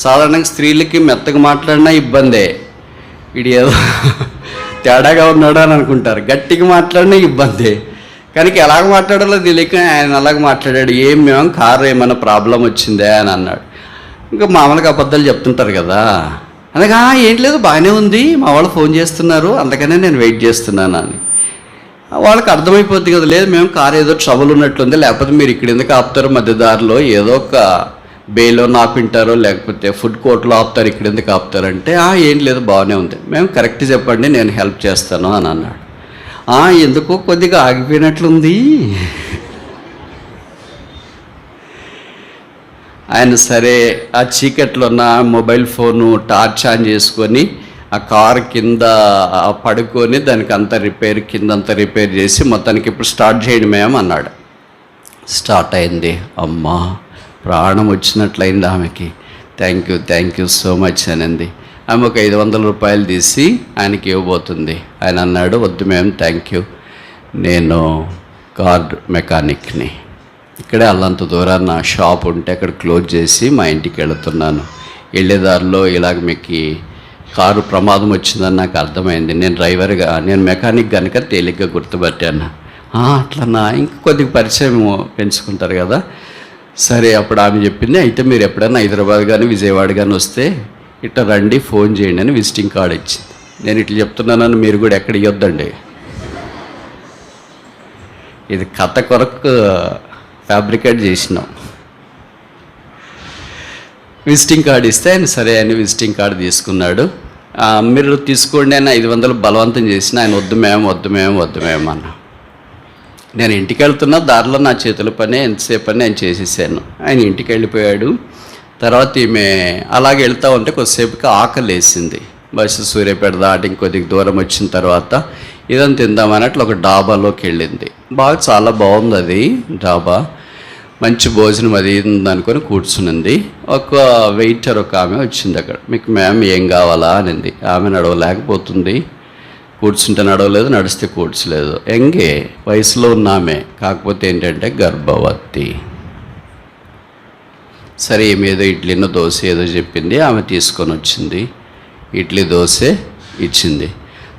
సాధారణంగా స్త్రీలకి మెత్తగా మాట్లాడినా ఇబ్బందే, వీడు ఏదో తేడాగా ఉన్నాడు అని అనుకుంటారు. గట్టిగా మాట్లాడినా ఇబ్బందే, కానీ ఎలాగ మాట్లాడాలో తెలియక ఆయన అలాగ మాట్లాడాడు. మేము కారు ఏమైనా ప్రాబ్లం వచ్చిందే అని అన్నాడు. ఇంకా మామూలుగా అబద్ధాలు చెప్తుంటారు కదా, అనగా ఏం లేదు బాగానే ఉంది, మా వాళ్ళు ఫోన్ చేస్తున్నారు, అందుకనే నేను వెయిట్ చేస్తున్నాను అని. వాళ్ళకి అర్థమైపోద్ది కదా, లేదు మేము కారు ఏదో ట్రబుల్ ఉన్నట్లుంది, లేకపోతే మీరు ఇక్కడ ఎందుకు ఆపుతారు, మధ్యదారిలో ఏదో ఒక బేలో ఆపింటారో, లేకపోతే ఫుడ్ కోర్ట్లో ఆపుతారు, ఇక్కడ ఎందుకు ఆపుతారంటే, ఏం లేదు బాగానే ఉంది, మేము కరెక్ట్ చెప్పండి నేను హెల్ప్ చేస్తాను అని అన్నాడు. ఎందుకో కొద్దిగా ఆగిపోయినట్లుంది. ఆయన సరే ఆ చీకట్లో ఉన్న మొబైల్ ఫోను టార్చ్ ఆన్ చేసుకొని ఆ కారు కింద పడుకొని దానికి అంతా రిపేర్, కిందంతా రిపేర్ చేసి మొత్తానికి ఇప్పుడు స్టార్ట్ చేయండి మేము అన్నాడు. స్టార్ట్ అయింది. అమ్మా ప్రాణం వచ్చినట్లయింది ఆమెకి. థ్యాంక్ యూ సో మచ్ అనింది. ఆమె ఒక 500 రూపాయలు తీసి ఆయనకి ఇవ్వబోతుంది. ఆయన అన్నాడు, వద్దు మేము, థ్యాంక్ యూ, నేను కార్ మెకానిక్ని, ఇక్కడే అల్లంత దూరాన్ని నా షాప్ ఉంటే అక్కడ క్లోజ్ చేసి మా ఇంటికి వెళుతున్నాను. వెళ్ళేదారిలో ఇలాగ మీకు కారు ప్రమాదం వచ్చిందని నాకు అర్థమైంది, నేను మెకానిక్ కనుక తేలిగ్గా గుర్తుపట్టాను. అట్లనా, ఇంకా కొద్దిగా పరిచయం పెంచుకుంటారు కదా. సరే అప్పుడు ఆమె చెప్పింది, అయితే మీరు ఎప్పుడైనా హైదరాబాద్ కానీ విజయవాడ కానీ వస్తే ఇట్లా రండి, ఫోన్ చేయండి అని విజిటింగ్ కార్డు ఇచ్చింది. నేను ఇట్లా చెప్తున్నానని మీరు కూడా ఎక్కడ ఇవ్వద్దండి, ఇది కథ కొరకు ఫ్యాబ్రికేట్ చేసినాం. విజిటింగ్ కార్డు ఇస్తే ఆయన సరే అని విజిటింగ్ కార్డు తీసుకున్నాడు. మీరు తీసుకోండి అని 500 బలవంతం చేసిన ఆయన వద్దు మేము అన్న. నేను ఇంటికి వెళ్తున్నా, దారిలో నా చేతుల పని ఎంతసేపు అని నేను చేసేసాను. ఆయన ఇంటికి వెళ్ళిపోయాడు. తర్వాత ఈమె అలాగే వెళ్తూ ఉంటే కొద్దిసేపుకి ఆకలి వేసింది. బస్సు సూర్యాపేట దాటి ఇంకొద్దిగా దూరం వచ్చిన తర్వాత ఇదంతా తిందామన్నట్లు ఒక డాబాలోకి వెళ్ళింది. చాలా బాగుంది అది డాబా, మంచి భోజనం అది అనుకొని కూర్చునింది. ఒక వెయిటర్ ఒక ఆమె వచ్చింది. అక్కడ మీకు మ్యామ్ ఏం కావాలా అనింది. ఆమె నడవలేకపోతుంది, కూర్చుంటే నడవలేదు, నడిస్తే కూర్చోలేదు. ఎంగే వయసులో ఉన్న ఆమె, కాకపోతే ఏంటంటే గర్భవతి. సరే ఏమి ఏదో ఇడ్లీనో దోశ ఏదో చెప్పింది, ఆమె తీసుకొని వచ్చింది. ఇడ్లీ దోశ ఇచ్చింది.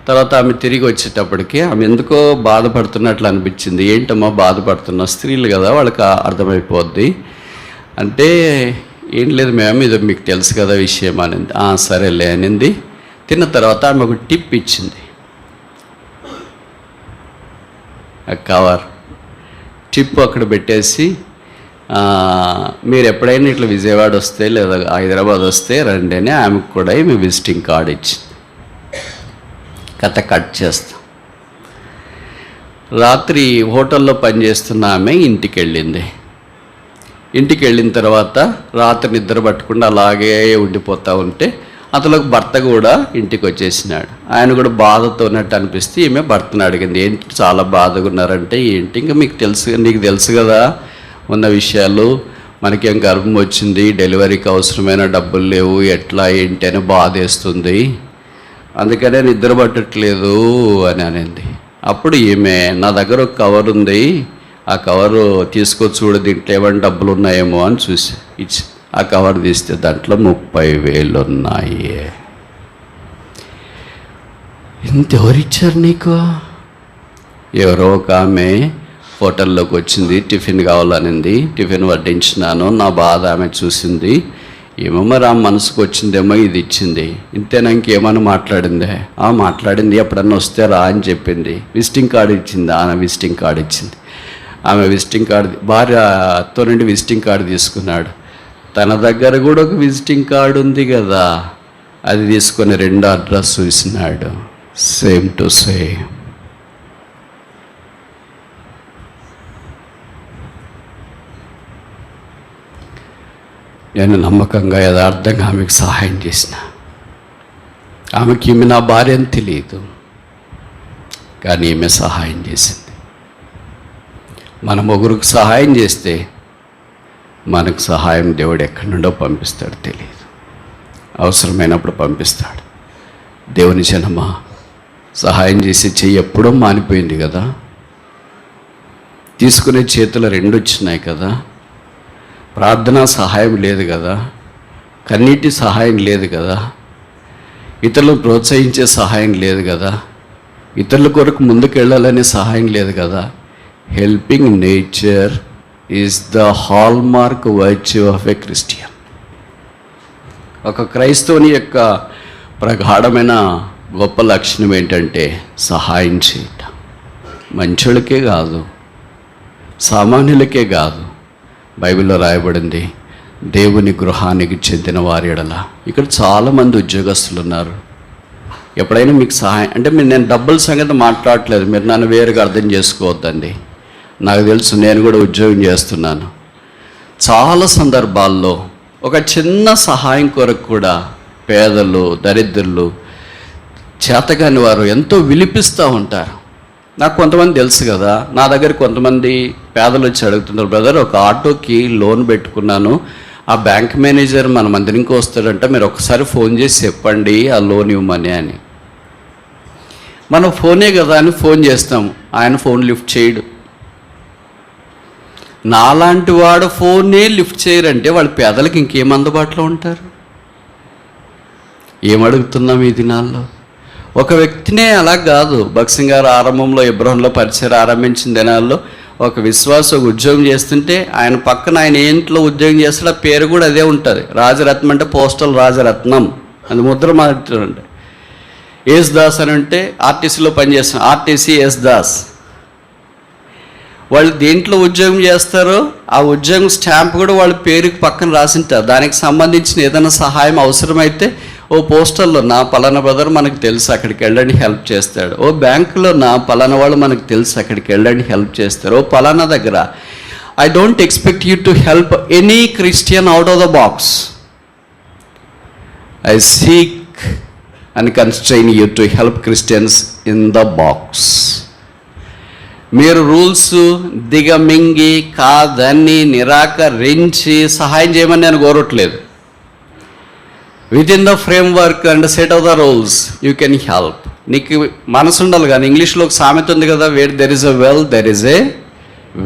తర్వాత ఆమె తిరిగి వచ్చేటప్పటికి ఆమె ఎందుకో బాధపడుతున్నట్లు అనిపించింది. ఏంటమ్మా బాధపడుతున్నా, స్త్రీలు కదా వాళ్ళకి అర్థమైపోద్ది అంటే, ఏం లేదు మ్యామ్ ఇదో మీకు తెలుసు కదా విషయం అనింది. సరేలే అనింది. తిన్న తర్వాత ఆమె ఒక టిప్ ఇచ్చింది. కవర్ టిప్ అక్కడ పెట్టేసి, మీరు ఎప్పుడైనా ఇట్లా విజయవాడ వస్తే లేదా హైదరాబాద్ వస్తే రండి అని ఆమెకు కూడా ఈమె విజిటింగ్ కార్డు ఇచ్చింది. కథ కట్ చేస్తాం. రాత్రి హోటల్లో పనిచేస్తున్న ఆమె ఇంటికి వెళ్ళింది. ఇంటికి వెళ్ళిన తర్వాత రాత్రి నిద్ర పట్టకుండా అలాగే ఉండిపోతూ ఉంటే అతనికి భర్త కూడా ఇంటికి వచ్చేసినాడు. ఆయన కూడా బాధతో ఉన్నట్టు అనిపిస్తే ఈమె భర్తను అడిగింది, ఏంటి చాలా బాధగా ఉన్నారంటే, ఏంటి ఇంకా నీకు తెలుసు కదా ఉన్న విషయాలు, మనకేం గర్భం వచ్చింది, డెలివరీకి అవసరమైన డబ్బులు లేవు, ఎట్లా ఏంటి అని బాధేస్తుంది, అందుకనే నిద్ర పట్టట్లేదు అని అనింది. అప్పుడు ఈమె, నా దగ్గర ఒక కవర్ ఉంది, ఆ కవరు తీసుకొచ్చి చూడు, దీంట్లో ఏమైనా డబ్బులు ఉన్నాయేమో అని ఇచ్చి ఆ కవర్ తీస్తే దాంట్లో 30,000 ఉన్నాయి. ఇంత ఎవరిచ్చారు నీకు? ఎవరో ఒక ఆమె హోటల్లోకి వచ్చింది, టిఫిన్ కావాలనింది, టిఫిన్ వడ్డించినాను, నా బాధ ఆమె చూసింది, ఏమో మరి ఆ మనసుకు వచ్చిందేమో ఇది ఇచ్చింది. ఇంతేనా, ఇంకేమన్నా మాట్లాడిందే? మాట్లాడింది, ఎప్పుడన్నా వస్తే రా అని చెప్పింది. విజిటింగ్ కార్డు ఇచ్చింది, ఆమె విజిటింగ్ కార్డు ఇచ్చింది. ఆమె విజిటింగ్ కార్డు, భార్యతో నుండి విజిటింగ్ కార్డు తీసుకున్నాడు. తన దగ్గర కూడా ఒక విజిటింగ్ కార్డు ఉంది కదా, అది తీసుకొని 2 అడ్రస్ చూసినాడు, సేమ్ టు సేమ్. నేను నమ్మకంగా యథార్థంగా ఆమెకు సహాయం చేసిన. ఆమెకి ఈమె నా భార్య అని తెలియదు, కానీ ఈమె సహాయం చేసింది. మన ముగ్గురికి సహాయం చేస్తే మనకు సహాయం దేవుడు ఎక్కడి నుండో పంపిస్తాడు తెలియదు, అవసరమైనప్పుడు పంపిస్తాడు. దేవుని జనమా, సహాయం చేసే చెయ్యి ఎప్పుడో మానిపోయింది కదా, తీసుకునే చేతులు 2 వచ్చినాయి కదా, ప్రార్థనా సహాయం లేదు కదా, కన్నీటి సహాయం లేదు కదా, ఇతరులను ప్రోత్సహించే సహాయం లేదు కదా, ఇతరుల కొరకు ముందుకెళ్ళాలనే సహాయం లేదు కదా. Helping nature is the hallmark virtue of a Christian. ఒక క్రైస్తవుని యొక్క ప్రగాఢమైన గొప్ప లక్షణం ఏంటంటే సహాయం చేయటం. మంచోళ్ళకే కాదు, సామాన్యులకే కాదు. బైబిల్లో రాయబడింది, దేవుని గృహానికి చెందిన వారి ఎడల. ఇక్కడ చాలామంది ఉద్యోగస్తులు ఉన్నారు. ఎప్పుడైనా మీకు సహాయం అంటే, నేను డబ్బుల సంగతి మాట్లాడట్లేదు, మీరు నన్ను వేరుగా అర్థం చేసుకోవద్దండి. నాకు తెలుసు, నేను కూడా ఉద్యోగం చేస్తున్నాను. చాలా సందర్భాల్లో ఒక చిన్న సహాయం కొరకు కూడా పేదలు, దరిద్రులు, చేతగాని వారు ఎంతో విలిపిస్తూ ఉంటారు. నాకు కొంతమంది తెలుసు కదా, నా దగ్గర కొంతమంది పేదలు వచ్చి అడుగుతున్నారు, బ్రదర్ ఒక ఆటోకి లోన్ పెట్టుకున్నాను, ఆ బ్యాంక్ మేనేజర్ మన మందిరికి వస్తాడంట, మీరు ఒకసారి ఫోన్ చేసి చెప్పండి ఆ లోన్ ఇవ్వమని అని. మనం ఫోనే కదా అని ఫోన్ చేస్తాము, ఆయన ఫోన్ లిఫ్ట్ చేయడు. నాలాంటి వాడు ఫోనే లిఫ్ట్ చేయరంటే వాళ్ళు పేదలకు ఇంకేం అందుబాటులో ఉంటారు? ఏమడుగుతున్నాం ఈ దినాల్లో? ఒక వ్యక్తినే అలా కాదు. భక్సింగ్ గారు ఆరంభంలో ఎబ్రోన్లో పరిచయం ఆరంభించిన దినాల్లో ఒక విశ్వాస ఉద్యోగం చేస్తుంటే ఆయన పక్కన ఆయన ఇంట్లో ఉద్యోగం చేస్తాడు, ఆ పేరు కూడా అదే ఉంటుంది, రాజరత్నం అంటే పోస్టల్ రాజరత్నం, అది ముద్ర మాట్లాడండి. ఎస్ దాస్ అని అంటే ఆర్టీసీలో పనిచేస్తాను, ఆర్టీసీ ఎస్ దాస్. వాళ్ళు దేంట్లో ఉద్యోగం చేస్తారో ఆ ఉద్యోగం స్టాంప్ కూడా వాళ్ళ పేరుకి పక్కన రాసింటారు. దానికి సంబంధించిన ఏదైనా సహాయం అవసరమైతే ఓ పోస్టల్లో నా పలానా బ్రదర్ మనకు తెలుసు అక్కడికి వెళ్ళండి హెల్ప్ చేస్తాడు. ఓ బ్యాంకులో నా పలానా వాళ్ళు మనకు తెలుసు అక్కడికి వెళ్ళండి హెల్ప్ చేస్తారు. ఓ పలానా దగ్గర. I don't expect you to help any Christian out of the box. I seek and constrain you to help Christians in the box. మీరు రూల్స్ దిగమింగి కాదని నిరాకరించి సహాయం చేయమని నేను కోరట్లేదు. Within the framework and set of the rules you can help. నీకు మనసు ఉండాలి. కానీ ఇంగ్లీష్లో ఒక సామెత ఉంది కదా, where there is a will there is a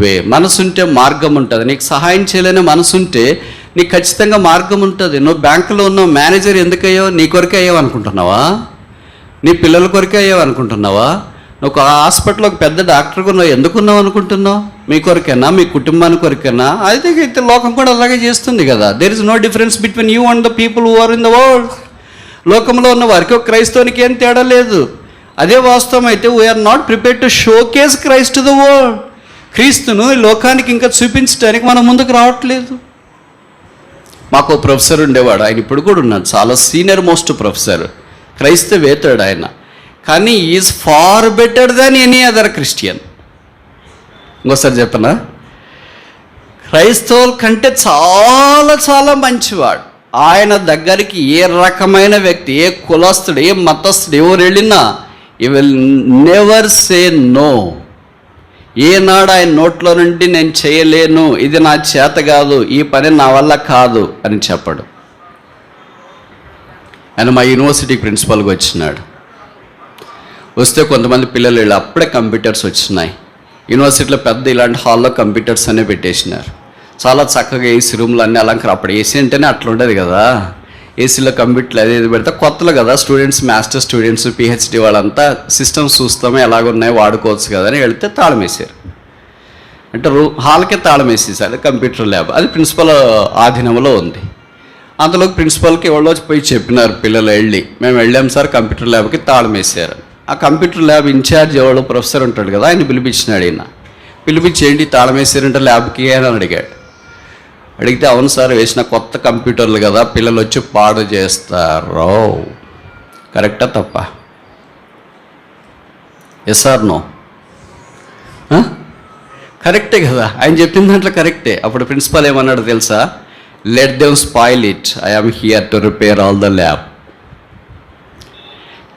way. మనసుంటే మార్గం ఉంటుంది. నీకు సహాయం చేయలేని మనసుంటే నీకు ఖచ్చితంగా మార్గం ఉంటుంది. నువ్వు బ్యాంకులో ఉన్న మేనేజర్ ఎందుకయ్యావు? నీ కొరకే అయ్యావు అనుకుంటున్నావా? నీ పిల్లల కొరకే అయ్యావు అనుకుంటున్నావా? నువ్వు ఒక హాస్పిటల్లో ఒక పెద్ద డాక్టర్గా ఉన్నావు, ఎందుకున్నావు అనుకుంటున్నావు? మీ కొరకేనా? మీ కుటుంబానికి కొరకేనా? అయితే లోకం కూడా అలాగే చేస్తుంది కదా. There is no difference between you and the people who are in the world. లోకంలో ఉన్న వారికి ఒక క్రైస్తవునికి ఏం తేడా లేదు. అదే వాస్తవం అయితే we are not prepared to showcase Christ to the world. క్రీస్తును ఈ లోకానికి ఇంకా చూపించడానికి మనం ముందుకు రావట్లేదు. మాకు ప్రొఫెసర్ ఉండేవాడు, ఆయన ఇప్పుడు కూడా ఉన్నాడు, చాలా సీనియర్ మోస్ట్ ప్రొఫెసర్, క్రైస్తవేతడు ఆయన. కానీ is far better than any other Christian. ఇంకోసారి చెప్పనా, క్రైస్తవుల కంటే చాలా చాలా మంచివాడు. ఆయన దగ్గరికి ఏ రకమైన వ్యక్తి, ఏ కులస్తుడు, ఏ మతస్థుడు ఎవరు వెళ్ళినా you will never say no. ఏనాడు ఆయన నోట్లో నుండి నేను చేయలేను, ఇది నా చేత కాదు, ఈ పని నా వల్ల కాదు అని చెప్పడు. ఆయన మా యూనివర్సిటీ ప్రిన్సిపల్గా వచ్చినాడు. వస్తే కొంతమంది పిల్లలు వెళ్ళి అప్పుడే కంప్యూటర్స్ వచ్చినాయి. యూనివర్సిటీలో పెద్ద ఇలాంటి హాల్లో కంప్యూటర్స్ అనే పెట్టేసినారు. చాలా చక్కగా ఏసీ రూమ్లు అన్నీ అలంకారం. అప్పుడు ఏసీ అంటేనే అట్లా ఉండేది కదా. ఏసీలో కంప్యూటర్లు అది ఇది పెడితే కొత్తలు కదా, స్టూడెంట్స్, మాస్టర్ స్టూడెంట్స్, పిహెచ్డి వాళ్ళంతా సిస్టమ్స్ చూస్తామే ఎలాగున్నాయి వాడుకోవచ్చు కదా అని వెళితే తాళం వేసారు. అంటే హాల్కే తాళం వేసేసారు. కంప్యూటర్ ల్యాబ్ అది ప్రిన్సిపల్ ఆధీనంలో ఉంది. అంతలోకి ప్రిన్సిపల్కి ఎవరో పోయి చెప్పినారు పిల్లలు వెళ్ళి, మేము వెళ్ళాం సార్ కంప్యూటర్ ల్యాబ్కి తాళం వేసారు. ఆ కంప్యూటర్ ల్యాబ్ ఇన్ఛార్జ్ ఎవడో ప్రొఫెసర్ ఉంటాడు కదా, ఆయన పిలిపించినాడు. ఈయన పిలిపించి ఏంటి తాళం వేసారంటే ల్యాబ్కి అని అడిగాడు. అడిగితే అవును సార్, వేసిన కొత్త కంప్యూటర్లు కదా, పిల్లలు వచ్చి పాడు చేస్తారు. కరెక్టా తప్ప? Yes or no? కరెక్టే కదా, ఆయన చెప్పిన దాంట్లో కరెక్టే. అప్పుడు ప్రిన్సిపల్ ఏమన్నాడు తెలుసా? Let them spoil it, I am here to repair all the lab.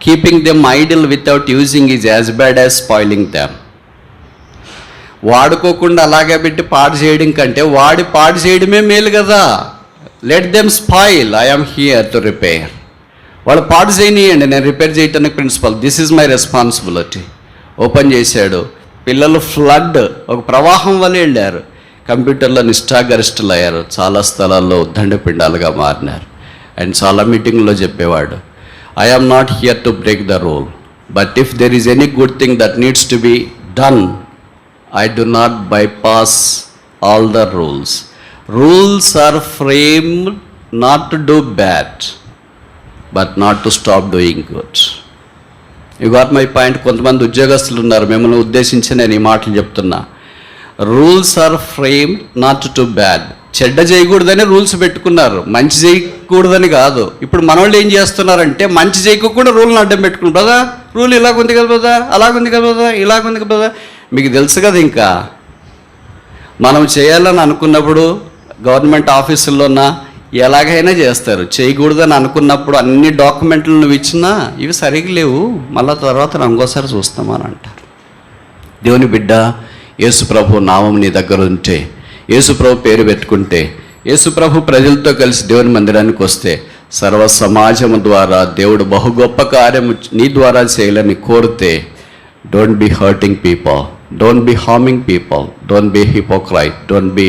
Keeping them idle without using is as bad as spoiling them. వాడుకోకుండా అలాగే పెట్టి పాడు చేయడం కంటే వాడి పాడు చేయడమే మేలు కదా. Let them spoil, I am here to repair. వాళ్ళు పాడు చేయనియండి, నేను రిపేర్ చేయటానికి principal, this is my responsibility. Open చేశాడు. పిల్లలు ఫ్లడ్, ఒక ప్రవాహం వల్ల వెళ్ళారు. కంప్యూటర్లో నిష్ఠాగరిష్ఠులు అయ్యారు. చాలా స్థలాల్లో దండపిండాలుగా మారినారు. అండ్ చాలా మీటింగ్లో చెప్పేవాడు, I am not here to break the rule, but if there is any good thing that needs to be done, I do not bypass all the rules. Rules are framed not to do bad, but not to stop doing good. You got my point? కొంతమంది ఉద్యోగస్తులు ఉన్నారు, మిమ్మల్ని ఉద్దేశించి నేను ఈ మాటలు చెప్తున్నా. Rules are frame not to bad. చెడ్డ చేయకూడదని రూల్స్ పెట్టుకున్నారు, మంచి చేయకూడదని కాదు. ఇప్పుడు మన వాళ్ళు ఏం చేస్తున్నారంటే మంచి చేయకుండా రూల్ని అడ్డం పెట్టుకున్నారు. బ్రదా రూల్ ఇలాగుంది కదా బ్రదా, అలాగుంది కదా బ్రదా, ఇలాగుంది కదా బ్రదా. మీకు తెలుసు కదా, ఇంకా మనం చేయాలని అనుకున్నప్పుడు గవర్నమెంట్ ఆఫీసుల్లోనా ఎలాగైనా చేస్తారు. చేయకూడదని అనుకున్నప్పుడు అన్ని డాక్యుమెంట్లు నువ్వు ఇచ్చినా ఇవి సరిగ్గా లేవు, మళ్ళీ తర్వాత ఇంకోసారి చూస్తామని అంటారు. దేవుని బిడ్డ, యేసుప్రభు నామం నీ దగ్గర ఉంటే, యేసుప్రభు పేరు పెట్టుకుంటే, యేసుప్రభు ప్రజలతో కలిసి దేవుని మందిరానికి వస్తే సర్వ సమాజము ద్వారా దేవుడు బహు గొప్ప కార్యము నీ ద్వారా చేయాలని కోరితే, don't be hurting people, don't be harming people, don't be hypocrite, don't be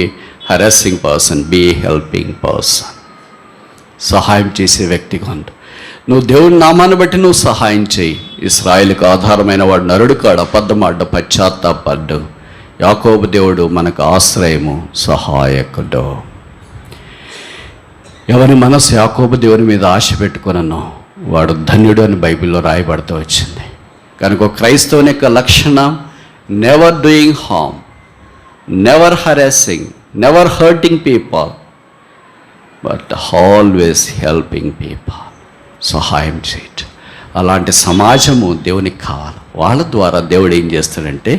harassing person, be helping person. సహాయం చేసే వ్యక్తిగా ఉండు. నువ్వు దేవుని నామాన్ని బట్టి నువ్వు సహాయం చేయి. ఇశ్రాయేలుకు ఆధారమైన వాడు నరుడు కాడు, అబద్ధమాడ్డ, పశ్చాత్తాపడ్డు. యాకోబు దేవుడు మనకు ఆశ్రయము, సహాయకుడు. ఎవరి మనసు యాకోబు దేవుని మీద ఆశ పెట్టుకున్నానో వాడు ధన్యుడు అని బైబిల్లో రాయబడుతూ వచ్చింది. కనుక క్రైస్తవుని యొక్క లక్షణం never doing harm, never harassing, never hurting people, but always helping people. సహాయం చేయటం. అలాంటి సమాజము దేవునికి కావాలి. వాళ్ళ ద్వారా దేవుడు ఏం చేస్తాడంటే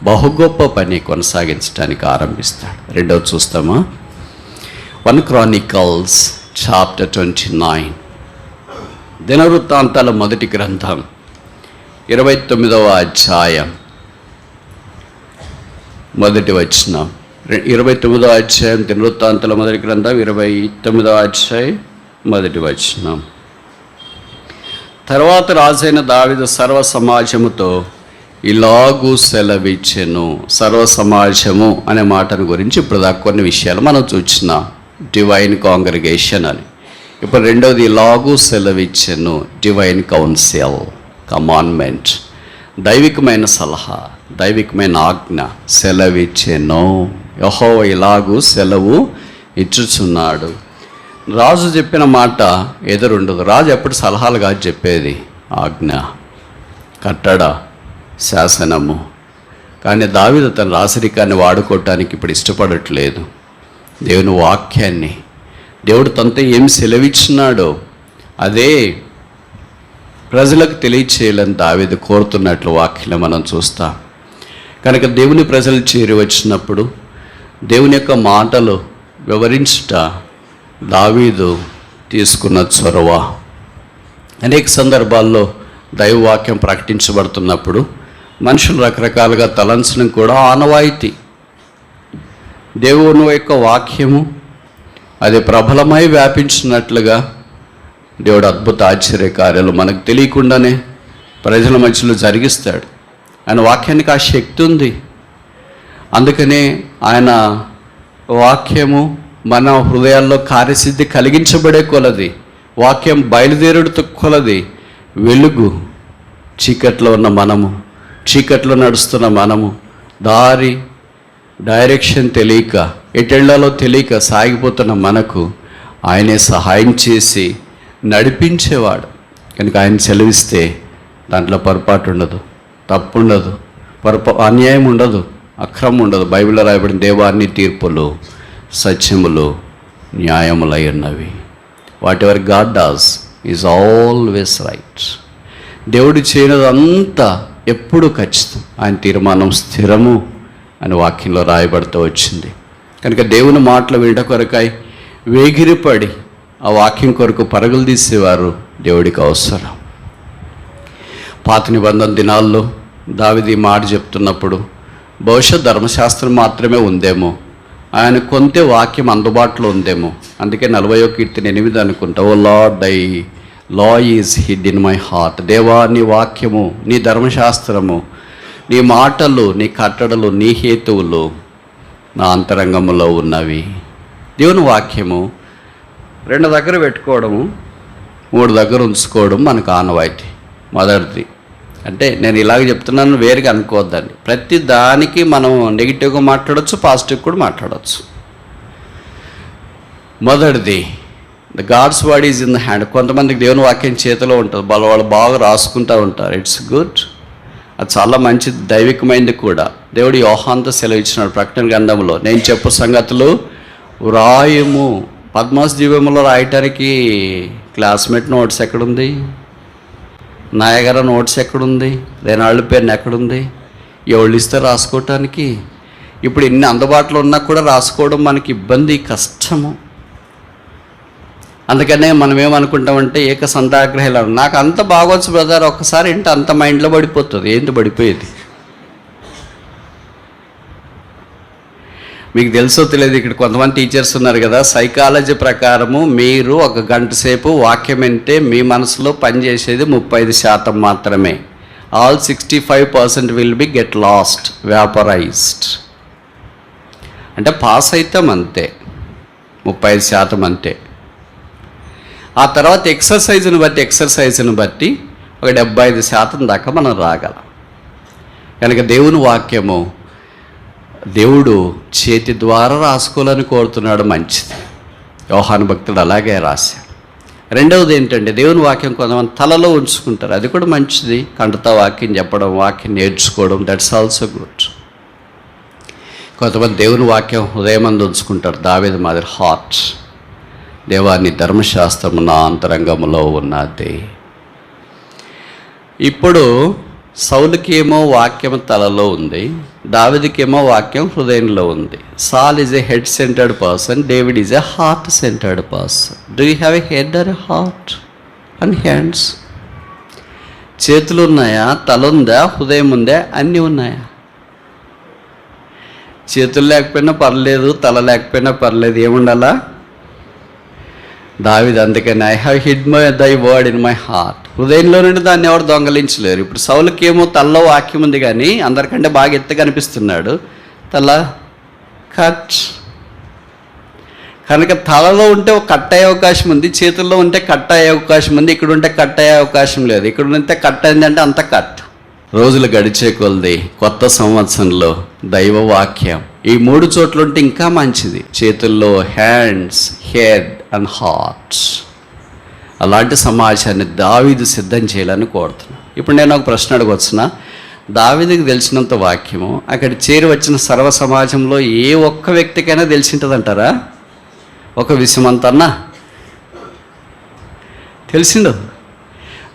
బహు గొప్ప పని కొనసాగించడానికి ఆరంభిస్తాడు. రెండవది చూస్తామా, 1 Chronicles chapter 29, దినవృత్తాంతాల మొదటి గ్రంథం 29వ అధ్యాయం మొదటి వచనం. 29వ అధ్యాయం దినవృత్తాంతాల మొదటి గ్రంథం 29వ అధ్యాయం మొదటి వచనం. తర్వాత రాజైన దావీదు సర్వ సమాజముతో ఇలాగూ సెలవిచ్చెను. సర్వ సమాజము అనే మాటను గురించి ఇప్పుడు దాకా కొన్ని విషయాలు మనం చూస్తున్నాం, డివైన్ కాంగ్రిగేషన్ అని. ఇప్పుడు రెండవది ఇలాగూ సెలవిచ్చెను, డివైన్ కౌన్సిల్, కమాండ్మెంట్, దైవికమైన సలహా, దైవికమైన ఆజ్ఞ. సెలవిచ్చెను, యెహోవా ఇలాగూ సెలవు ఇచ్చుచున్నాడు. రాజు చెప్పిన మాట ఎదురుండదు. రాజు ఎప్పుడు సలహాలు కాదు చెప్పేది, ఆజ్ఞ, కట్టడ, శాసనము. కానీ దావీదు తన రాసరికాన్ని వాడుకోవటానికి ఇప్పుడు ఇష్టపడట్లేదు. దేవుని వాక్యాన్ని, దేవుడు తనతో ఏం సెలవిచ్చినాడో అదే ప్రజలకు తెలియచేయాలని దావీదు కోరుతున్నట్లు వాక్యం మనం చూస్తాం. కనుక దేవుని ప్రజలు చేరి వచ్చినప్పుడు దేవుని యొక్క మాటలు వివరించుట దావీదు తీసుకున్న చొరవ. అనేక సందర్భాల్లో దైవవాక్యం ప్రకటించబడుతున్నప్పుడు మనుషులు రకరకాలుగా తలంచడం కూడా ఆనవాయితీ. దేవుని యొక్క వాక్యము అది ప్రబలమై వ్యాపించినట్లుగా దేవుడు అద్భుత ఆశ్చర్య కార్యాలు మనకు తెలియకుండానే ప్రజల మధ్యలో జరిగిస్తాడు. ఆయన వాక్యానికి ఆ శక్తి ఉంది. అందుకనే ఆయన వాక్యము మన హృదయాల్లో కార్యసిద్ధి కలిగించబడే కొలది, వాక్యం బయలుదేరుడుతో కొలది వెలుగు, చీకట్లో ఉన్న మనము, చీకట్లో నడుస్తున్న మనము, డైరెక్షన్ తెలియక ఎటెళ్లాలో తెలియక సాగిపోతున్న మనకు ఆయనే సహాయం చేసి నడిపించేవాడు. కనుక ఆయన సెలవిస్తే దాంట్లో పొరపాటు ఉండదు, తప్పు ఉండదు, అన్యాయం ఉండదు, అక్రమం ఉండదు. బైబిల్లో రాయబడిన దేవాన్ని తీర్పులు సత్యములు న్యాయములై ఉన్నవి. What ever God does is always right. దేవుడు చేయనదంతా ఎప్పుడు ఖచ్చితం, ఆయన తీర్మానం స్థిరము అని వాక్యంలో రాయబడుతూ వచ్చింది. కనుక దేవుని మాటలు వినడం కొరకై వేగిరిపడి ఆ వాక్యం కొరకు పరుగులు తీసేవారు దేవుడికి అవసరం. పాత నిబంధన దినాల్లో దావీదు ఈ మాట చెప్తున్నప్పుడు బహుశా ధర్మశాస్త్రం మాత్రమే ఉందేమో, ఆయన కొంత వాక్యం అందుబాటులో ఉందేమో. అందుకే 40వ కీర్తన 8 అనుకుంటా, O Lord I law is hid in my heart. దేవా, నీ వాక్యము, నీ ధర్మశాస్త్రము, నీ మాటలు, నీ కట్టడలు, నీ హేతువులు నా అంతరంగంలో ఉన్నవి. దేవుని వాక్యము 2 దగ్గర పెట్టుకోవడము, 3 దగ్గర ఉంచుకోవడం మనకు ఆనవాయితీ. మొదటిది అంటే నేను ఇలాగ చెప్తున్నాను వేరుగా అనుకోవద్దండి. ప్రతి దానికి మనం నెగిటివ్గా మాట్లాడవచ్చు, పాజిటివ్ కూడా మాట్లాడవచ్చు. మొదటిది the God's word is in the hand. కొంతమందికి దేవుని వాక్యం చేతిలో ఉంటుంది, వాళ్ళు బాగా రాసుకుంటూ ఉంటారు. ఇట్స్ గుడ్, అది చాలా మంచిది, దైవికమైనది కూడా. దేవుడు యోహానుతో సెలవు ఇచ్చినాడు ప్రకటన గ్రంథంలో, నేను చెప్పు సంగతులు వ్రాయము. పద్మాస్ జీవములో రాయటానికి క్లాస్మేట్ నోట్స్ ఎక్కడుంది? నాయగార నోట్స్ ఎక్కడుంది? రేనాళ్ళ పేరుని ఎక్కడుంది? ఎవళ్ళు ఇస్తే రాసుకోవటానికి? ఇప్పుడు ఇన్ని అందుబాటులో ఉన్నా కూడా రాసుకోవడం మనకి ఇబ్బంది, కష్టము. అందుకనే మనం ఏమనుకుంటామంటే ఏకసంతాగ్రహాలు, నాకు అంత బాగొచ్చు బ్రదర్, ఒక్కసారి ఏంటి అంత మైండ్లో పడిపోతుంది. ఏంటి పడిపోయేది? మీకు తెలుసో తెలియదు, ఇక్కడ కొంతమంది టీచర్స్ ఉన్నారు కదా, సైకాలజీ ప్రకారము మీరు 1 గంట సేపు వాక్యం వింటే మీ మనసులో పనిచేసేది 35% మాత్రమే. All 65% will be get lost, vaporized. అంటే పాస్ అవుతాం అంతే, 35% అంతే. ఆ తర్వాత ఎక్సర్సైజ్ని బట్టి ఒక 75% దాకా మనం రాగలం. కనుక దేవుని వాక్యము దేవుడు చేతి ద్వారా రాసుకోవాలని కోరుతున్నాడు, మంచిది. యోహాను భక్తుడు అలాగే రాశాడు. రెండవది ఏంటంటే దేవుని వాక్యం కొంతమంది తలలో ఉంచుకుంటారు, అది కూడా మంచిది. కంటతో వాక్యం చెప్పడం, వాక్యం నేర్చుకోవడం, దట్స్ ఆల్సో గుడ్. కొంతమంది దేవుని వాక్యం హృదయమందు ఉంచుకుంటారు, దావీదు మాదిరి హార్ట్. దేవాని ధర్మశాస్త్రము నా అంతరంగములో ఉన్నది. ఇప్పుడు సౌలుకేమో వాక్యం తలలో ఉంది, దావీదుకేమో వాక్యం హృదయంలో ఉంది. Saul is a head centred person, David is a heart centred person. Do you have a head or a heart and hands? చేతులు ఉన్నాయా, తల ఉందా, హృదయం ఉందా, అన్నీ ఉన్నాయా? చేతులు లేకపోయినా పర్లేదు, తల లేకపోయినా పర్లేదు, ఏముండాలా? దావీదు అందుకని ఐ హ్యావ్ హిడ్ దై వర్డ్ ఇన్ మై హార్ట్. హృదయంలో నుండి దాన్ని ఎవరు దొంగలించలేరు. ఇప్పుడు సౌలుకేమో తలలో వాక్యం ఉంది, కానీ అందరికంటే బాగా ఎత్తుగా కనిపిస్తున్నాడు. తల కట్. కనుక తలలో ఉంటే కట్ అయ్యే అవకాశం ఉంది, చేతుల్లో ఉంటే కట్ అయ్యే అవకాశం ఉంది, ఇక్కడ ఉంటే కట్ అయ్యే అవకాశం లేదు. ఇక్కడ ఉంటే కట్ అయిందంటే అంత కట్. రోజులు గడిచే కొలది కొత్త సంవత్సరంలో దైవ వాక్యం ఈ 3 చోట్ల ఉంటే ఇంకా మంచిది. చేతుల్లో హ్యాండ్స్, హెడ్ అండ్ హార్ట్స్. అలాంటి సమాజాన్ని దావీదు సిద్ధం చేయాలని కోరుతున్నాను. ఇప్పుడు నేను ఒక ప్రశ్న అడగవచ్చునా? దావీదుకి తెలిసినంత వాక్యము అక్కడ చేరి వచ్చిన సర్వ సమాజంలో ఏ ఒక్క వ్యక్తికైనా తెలిసింటుందంటారా? ఒక విషయమంతన్నా తెలిసిండదు.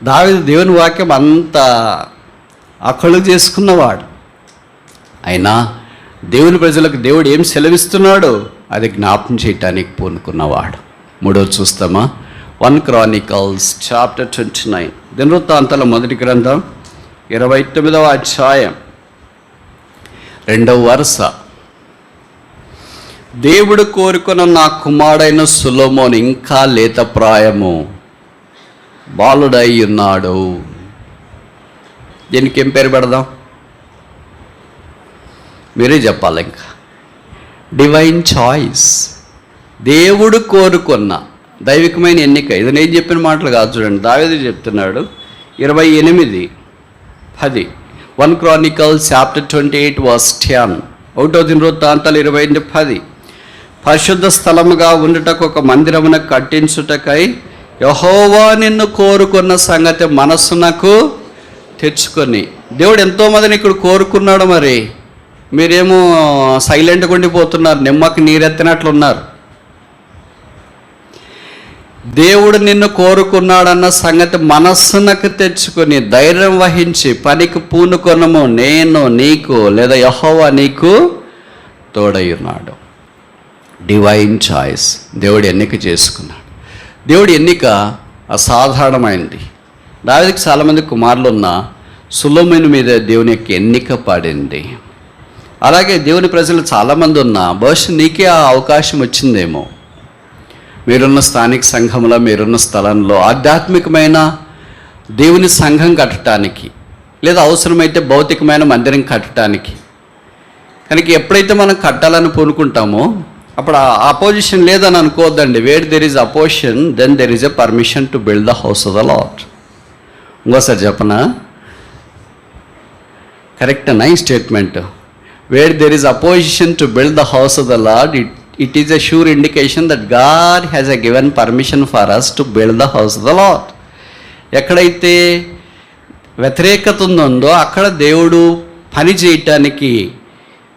దావీదు దేవుని వాక్యం అంత అకళ్ళు చేసుకున్నవాడు. అయినా దేవుని ప్రజలకు దేవుడు ఏం సెలవిస్తున్నాడో అది జ్ఞాపకం చేయటానికి పూనుకున్నవాడు. 3వ చూస్తామా? 1 Chronicles chapter 29. దినవృత్తాంతాల మొదటి గ్రంథం 29వ అధ్యాయం 2వ వరుస. దేవుడు కోరుకున్న నా కుమారుడైన సొలొమోను ఇంకా లేత ప్రాయము, బాలుడై ఉన్నాడు. దీనికి ఏం పేరు పెడదాం? మీరే చెప్పాలి. ఇంకా డివైన్ చాయిస్, దేవుడు కోరుకున్న దైవికమైన ఎన్నిక. ఇది నేను చెప్పిన మాటలు కాదు, చూడండి. దావీదు చెప్తున్నాడు 28:10. 1 Chronicles chapter 28 verse 10. 1వ దినవృత్తాంతాలు 28:10. పరిశుద్ధ స్థలముగా ఉండుటకు ఒక మందిరమును కట్టించుటకై యెహోవా నిన్ను కోరుకున్న సంగతి మనస్సునకు తెచ్చుకొని. దేవుడు ఎంతోమందిని ఇక్కడ కోరుకున్నాడు. మరి మీరేమో సైలెంట్గా ఉండిపోతున్నారు, నిమ్మకి నీరెత్తినట్లున్నారు. దేవుడు నిన్ను కోరుకున్నాడన్న సంగతి మనస్సునకు తెచ్చుకొని ధైర్యం వహించి పనికి పూనుకొనము, నేను నీకు లేదా యెహోవా నీకు తోడై ఉన్నాడు. డివైన్ చాయిస్, దేవుడు ఎన్నిక చేసుకున్నాడు. దేవుడి ఎన్నిక అసాధారణమైంది. దావీదుకి చాలామంది కుమారులు ఉన్న సొలొమోను మీద దేవుని యొక్క ఎన్నిక పడింది. అలాగే దేవుని ప్రజలు చాలామంది ఉన్నా బహుశా నీకే ఆ అవకాశం వచ్చిందేమో. మీరున్న స్థానిక సంఘంలో, మీరున్న స్థలంలో ఆధ్యాత్మికమైన దేవుని సంఘం కట్టడానికి, లేదా అవసరమైతే భౌతికమైన మందిరం కట్టడానికి. కనుక ఎప్పుడైతే మనం కట్టాలని పూనుకుంటామో అప్పుడు ఆ అపోజిషన్ లేదని అనుకోవద్దండి. Where there is opposition then there is a permission to build the house of the Lord. ఇంకోసారి చెప్పనా? కరెక్టేనా ఈ statement? Where there is opposition to build the house of the Lord, it is a sure indication that God has a given permission for us to build the house of the Lord. ఎక్కడైతే వ్యతిరేకత ఉందో అక్కడ దేవుడు పని చేయటానికి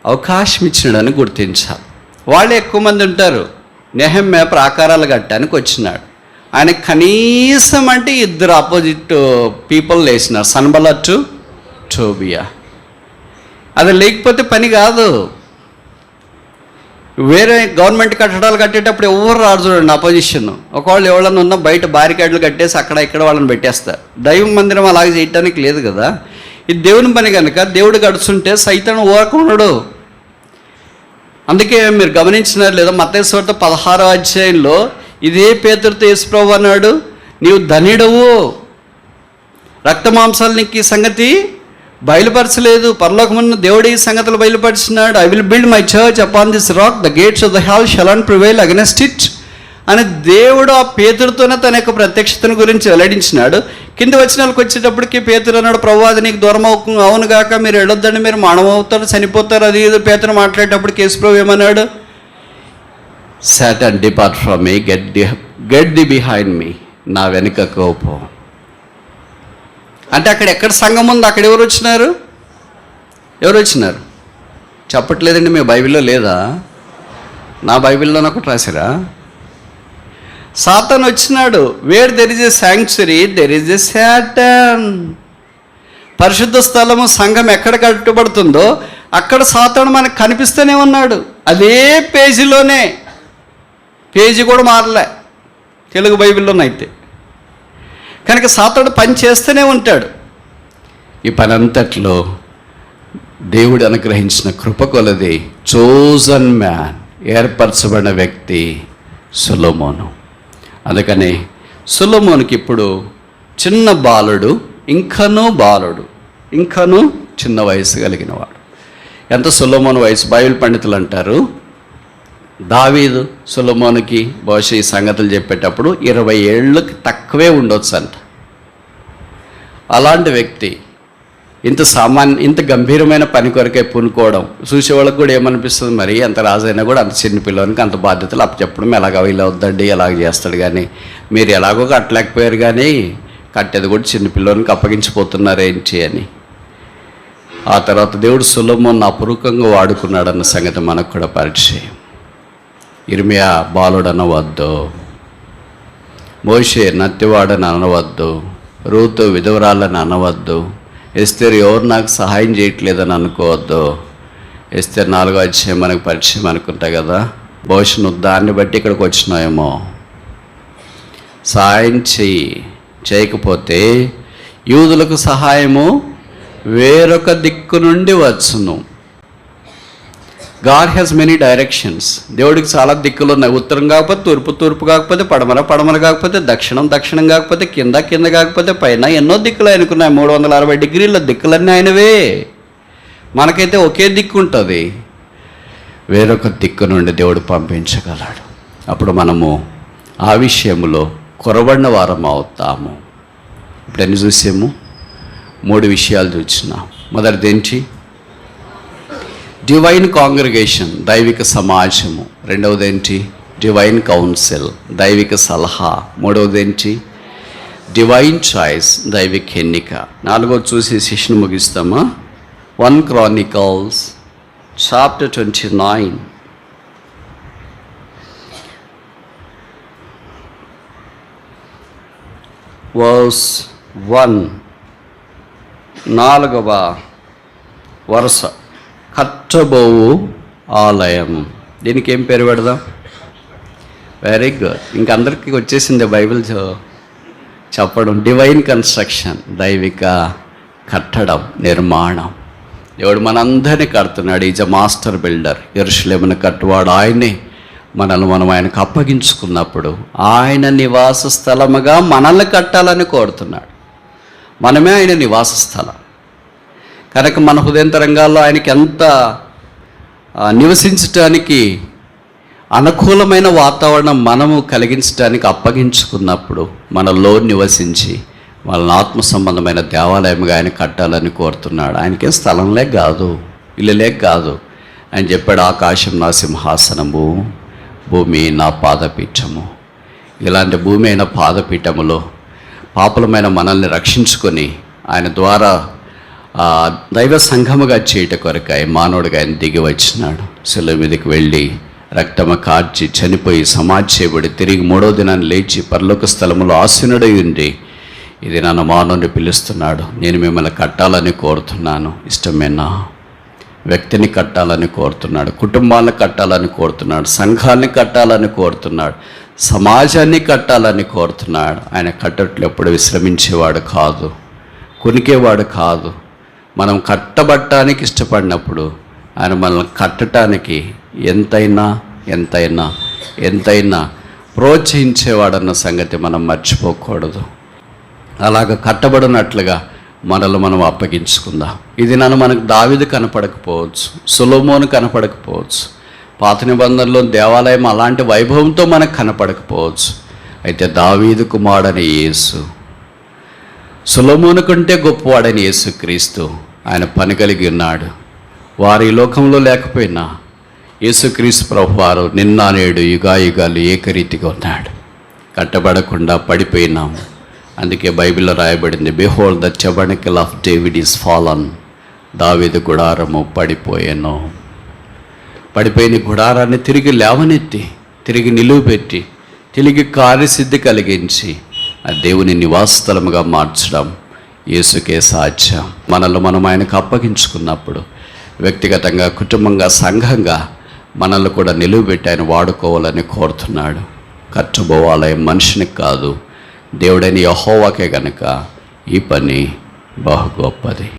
అవకాశం ఇచ్చినాడని గుర్తించాలి. వాళ్ళు ఎక్కువ మంది ఉంటారు. నెహెమ్యా ప్రాకారాలు కట్టడానికి వచ్చినాడు. ఆయన కనీసం అంటే 2 ఆపోజిట్ పీపుల్ వేసినారు, సన్బల్లత్, టోబియా. అది లేకపోతే పని కాదు. వేరే గవర్నమెంట్ కట్టడాలు కట్టేటప్పుడు ఎవరు రాదు చూడండి అపోజిషన్. ఒకవేళ ఎవరైనా ఉన్నా బయట బారికేడ్లు కట్టేసి అక్కడ ఇక్కడ వాళ్ళని పెట్టేస్తారు. దైవ మందిరం అలాగే చేయటానికి లేదు కదా. ఇది దేవుని పని కనుక దేవుడు గడుచుంటే సైతాను ఊరకున్నాడు. అందుకే మీరు గమనించినారు లేదా, మత్తయి సువార్త 16వ అధ్యాయంలో ఇదే పేతురుతో యేసుప్రభువు అన్నాడు, నీవు ధన్యుడవు, రక్తమాంసాలు నీకు ఈ సంగతి బయలుపరచలేదు, పరలోకమున్న దేవుడు ఈ సంగతులు బయలుపరిచినాడు. I will build my church upon this rock, the gates of the hell shall not prevail against it అని దేవుడు ఆ పేతురుతోనే తన యొక్క ప్రత్యక్షతను గురించి వెల్లడించినాడు. కింద వచనాలకు వచ్చేటప్పటికి పేతురు అన్నాడు, ప్రభువా అది నీకు దూరం అవును గాక, మీరు వెళ్ళొద్దండి, మీరు మానవుతారు, చనిపోతారు. అది ఇది పేతురు మాట్లాడేటప్పటికి యేసుప్రభువు ఏమన్నాడు? Satan depart from me, get the behind me, నా వెనుక కోపం. అంటే అక్కడ ఎక్కడ సంఘం ఉందో అక్కడ ఎవరు వచ్చినారు? చెప్పట్లేదండి. మీ బైబిల్లో లేదా? నా బైబిల్లోనే ఒకటి రాసిరా. సాతాను వచ్చినాడు. Wear there is a sanctuary there is ఎ సాతాన్. పరిశుద్ధ స్థలము సంఘం ఎక్కడ కట్టబడుతుందో అక్కడ సాతాను మనకు కనిపిస్తూనే ఉన్నాడు. అదే పేజీలోనే, పేజీ కూడా మారలే తెలుగు బైబిల్లోనైతే. కనుక సాతాను పని చేస్తూనే ఉంటాడు. ఈ పని అంతట్లో దేవుడు అనుగ్రహించిన కృప కొలది చోజన్ మ్యాన్, ఏర్పరచబడిన వ్యక్తి సొలొమోను. అందుకని సొలొమోనుకి ఇప్పుడు చిన్న బాలుడు, ఇంకనూ చిన్న వయసు కలిగినవాడు. ఎంత సొలొమోను వయసు? బైబిల్ పండితులు అంటారు దావీదు సొలొమోనుకి బహుశా ఈ సంగతులు చెప్పేటప్పుడు 20 ఏళ్ళకి తక్కువే ఉండొచ్చు అంట. అలాంటి వ్యక్తి ఇంత గంభీరమైన పని కొరకే పూనుకోవడం చూసేవాళ్ళకి కూడా ఏమనిపిస్తుంది, మరి అంత రాజైనా కూడా అంత చిన్న పిల్లలకి అంత బాధ్యతలు అప్పచెప్పడం ఎలాగ వీళ్ళు అవుద్దండి, ఎలాగ చేస్తాడు. కానీ మీరు ఎలాగో కట్టలేకపోయారు, కానీ కట్టేది కూడా చిన్న పిల్లలకి అప్పగించిపోతున్నారేంటి అని. ఆ తర్వాత దేవుడు సొలొమోను అపురూపంగా వాడుకున్నాడన్న సంగతి మనకు కూడా పరిచయం. ఇర్మియా బాలుడు అనవద్దు, మోషే నత్తివాడని అనవద్దు, రూతు విధవరాలని అనవద్దు, ఎస్తేరు ఎవరు నాకు సహాయం చేయట్లేదని అనుకోవద్దు. ఎస్తేరు 4వ అధ్యాయం మనకు పరిచయం అనుకుంటా కదా. బహుశా నువ్వు దాన్ని బట్టి ఇక్కడికి వచ్చినావేమో. సహాయం చేయకపోతే యూదులకు సహాయము వేరొక దిక్కు నుండి వచ్చును. God has many directions. దేవుడికి చాలా దిక్కులు ఉన్నాయి. ఉత్తరం కాకపోతే తూర్పు, తూర్పు కాకపోతే పడమర, పడమర కాకపోతే దక్షిణం, దక్షిణం కాకపోతే కింద, కింద కాకపోతే పైన, ఎన్నో దిక్కులు ఆయనకున్నాయి. 360 డిగ్రీల దిక్కులన్నీ ఆయనవే. మనకైతే ఒకే దిక్కు ఉంటుంది. వేరొక దిక్కు నుండి దేవుడు పంపించగలడు. అప్పుడు మనము ఆ విషయంలో కొరబడిన వారం అవుతాము. ఇప్పుడు ఎన్ని చూసాము? 3 విషయాలు చూసినాం. మొదటిది ఏంటి? డివైన్ కాంగ్రిగేషన్, దైవిక సమాజము. రెండవది ఏంటి? డివైన్ కౌన్సిల్, దైవిక సలహా. మూడవది ఏంటి? డివైన్ చాయిస్, దైవిక ఎన్నిక. 4వది చూసి సెషన్ ముగిస్తామా? 1 Chronicles chapter 29 verse 1, 4వ వరుస. కట్టబోవు ఆలయం. దీనికి ఏం పేరు పెడదాం? Very good. ఇంకందరికీ వచ్చేసింది బైబిల్ చెప్పడం. డివైన్ కన్స్ట్రక్షన్, దైవిక కట్టడం, నిర్మాణం. దేవుడు మనందరినీ కడుతున్నాడు. Is a master builder. యెరూషలేమును కట్టువాడు ఆయనే. మనల్ని మనం ఆయనకు అప్పగించుకున్నప్పుడు ఆయన నివాస స్థలముగా మనల్ని కట్టాలని కోరుతున్నాడు. మనమే ఆయన నివాస స్థలం కనుక మన హృదయంతరంగాల్లో ఆయనకి ఎంత నివసించటానికి అనుకూలమైన వాతావరణం మనము కలిగించడానికి అప్పగించుకున్నప్పుడు మనలో నివసించి వాళ్ళని ఆత్మ సంబంధమైన దేవాలయంగా ఆయన కట్టాలని కోరుతున్నాడు. ఆయనకే స్థలం లేక కాదు, ఇల్లు లేక కాదు. ఆయన చెప్పాడు, ఆకాశం నా సింహాసనము, భూమి నా పాదపీఠము. ఇలాంటి భూమి అయిన పాదపీఠములో పాపులమైన మనల్ని రక్షించుకొని ఆయన ద్వారా దైవ సంఘముగా చేయట కొరకాయ మానవుడిగా ఆయన దిగి వచ్చినాడు. శిలువ మీదకి వెళ్ళి రక్తము కార్చి చనిపోయి సమాధి చేయబడి తిరిగి 3వ దినాన్ని లేచి పరలోక స్థలములో ఆసీనుడై ఉండి ఇది నన్ను మానవుని పిలుస్తున్నాడు. నేను మిమ్మల్ని కట్టాలని కోరుతున్నాను. ఇష్టమేనా? వ్యక్తిని కట్టాలని కోరుతున్నాడు, కుటుంబాలను కట్టాలని కోరుతున్నాడు, సంఘాన్ని కట్టాలని కోరుతున్నాడు, సమాజాన్ని కట్టాలని కోరుతున్నాడు. ఆయన కట్టట్లు ఎప్పుడు విశ్రమించేవాడు కాదు, కొనికేవాడు కాదు. మనం కట్టబట్టడానికి ఇష్టపడినప్పుడు ఆయన మనల్ని కట్టడానికి ఎంతైనా ప్రోత్సహించేవాడన్న సంగతి మనం మర్చిపోకూడదు. అలాగ కట్టబడినట్లుగా మనల్ని మనం అప్పగించుకుందాం. ఇది మనకు దావీదు కనపడకపోవచ్చు, సొలొమోను కనపడకపోవచ్చు, పాత నిబంధనలో దేవాలయం అలాంటి వైభవంతో మనకు కనపడకపోవచ్చు. అయితే దావీదు కుమారుడైన యేసు, సొలొమోను కంటే గొప్పవాడైన యేసుక్రీస్తు ఆయన పని కలిగి ఉన్నాడు. వారు ఈ లోకంలో లేకపోయినా యేసుక్రీస్తు ప్రభువారు నిన్న నేడు యుగాయుగాలు ఏకరీతిగా ఉన్నాడు. కట్టబడకుండా పడిపోయినాము. అందుకే బైబిల్లో రాయబడింది, behold the tabernacle of David is fallen. దావీదు గుడారము పడిపోయాను. పడిపోయిన గుడారాన్ని తిరిగి లేవనెత్తి, తిరిగి నిలువబెట్టి, తిరిగి కార్యసిద్ధి కలిగించి ఆ దేవుని నివాసస్థలముగా మార్చడం యేసుకే సాధ్యం. మనల్ని మనం ఆయనకు అప్పగించుకున్నప్పుడు వ్యక్తిగతంగా, కుటుంబంగా, సంఘంగా మనల్ని కూడా నిలువబెట్టి ఆయన వాడుకోవాలని కోరుతున్నాడు. కట్టుబోవాలయం మనిషిని కాదు, దేవుడైన యెహోవాకే గనుక ఈ పని బహు గొప్పది.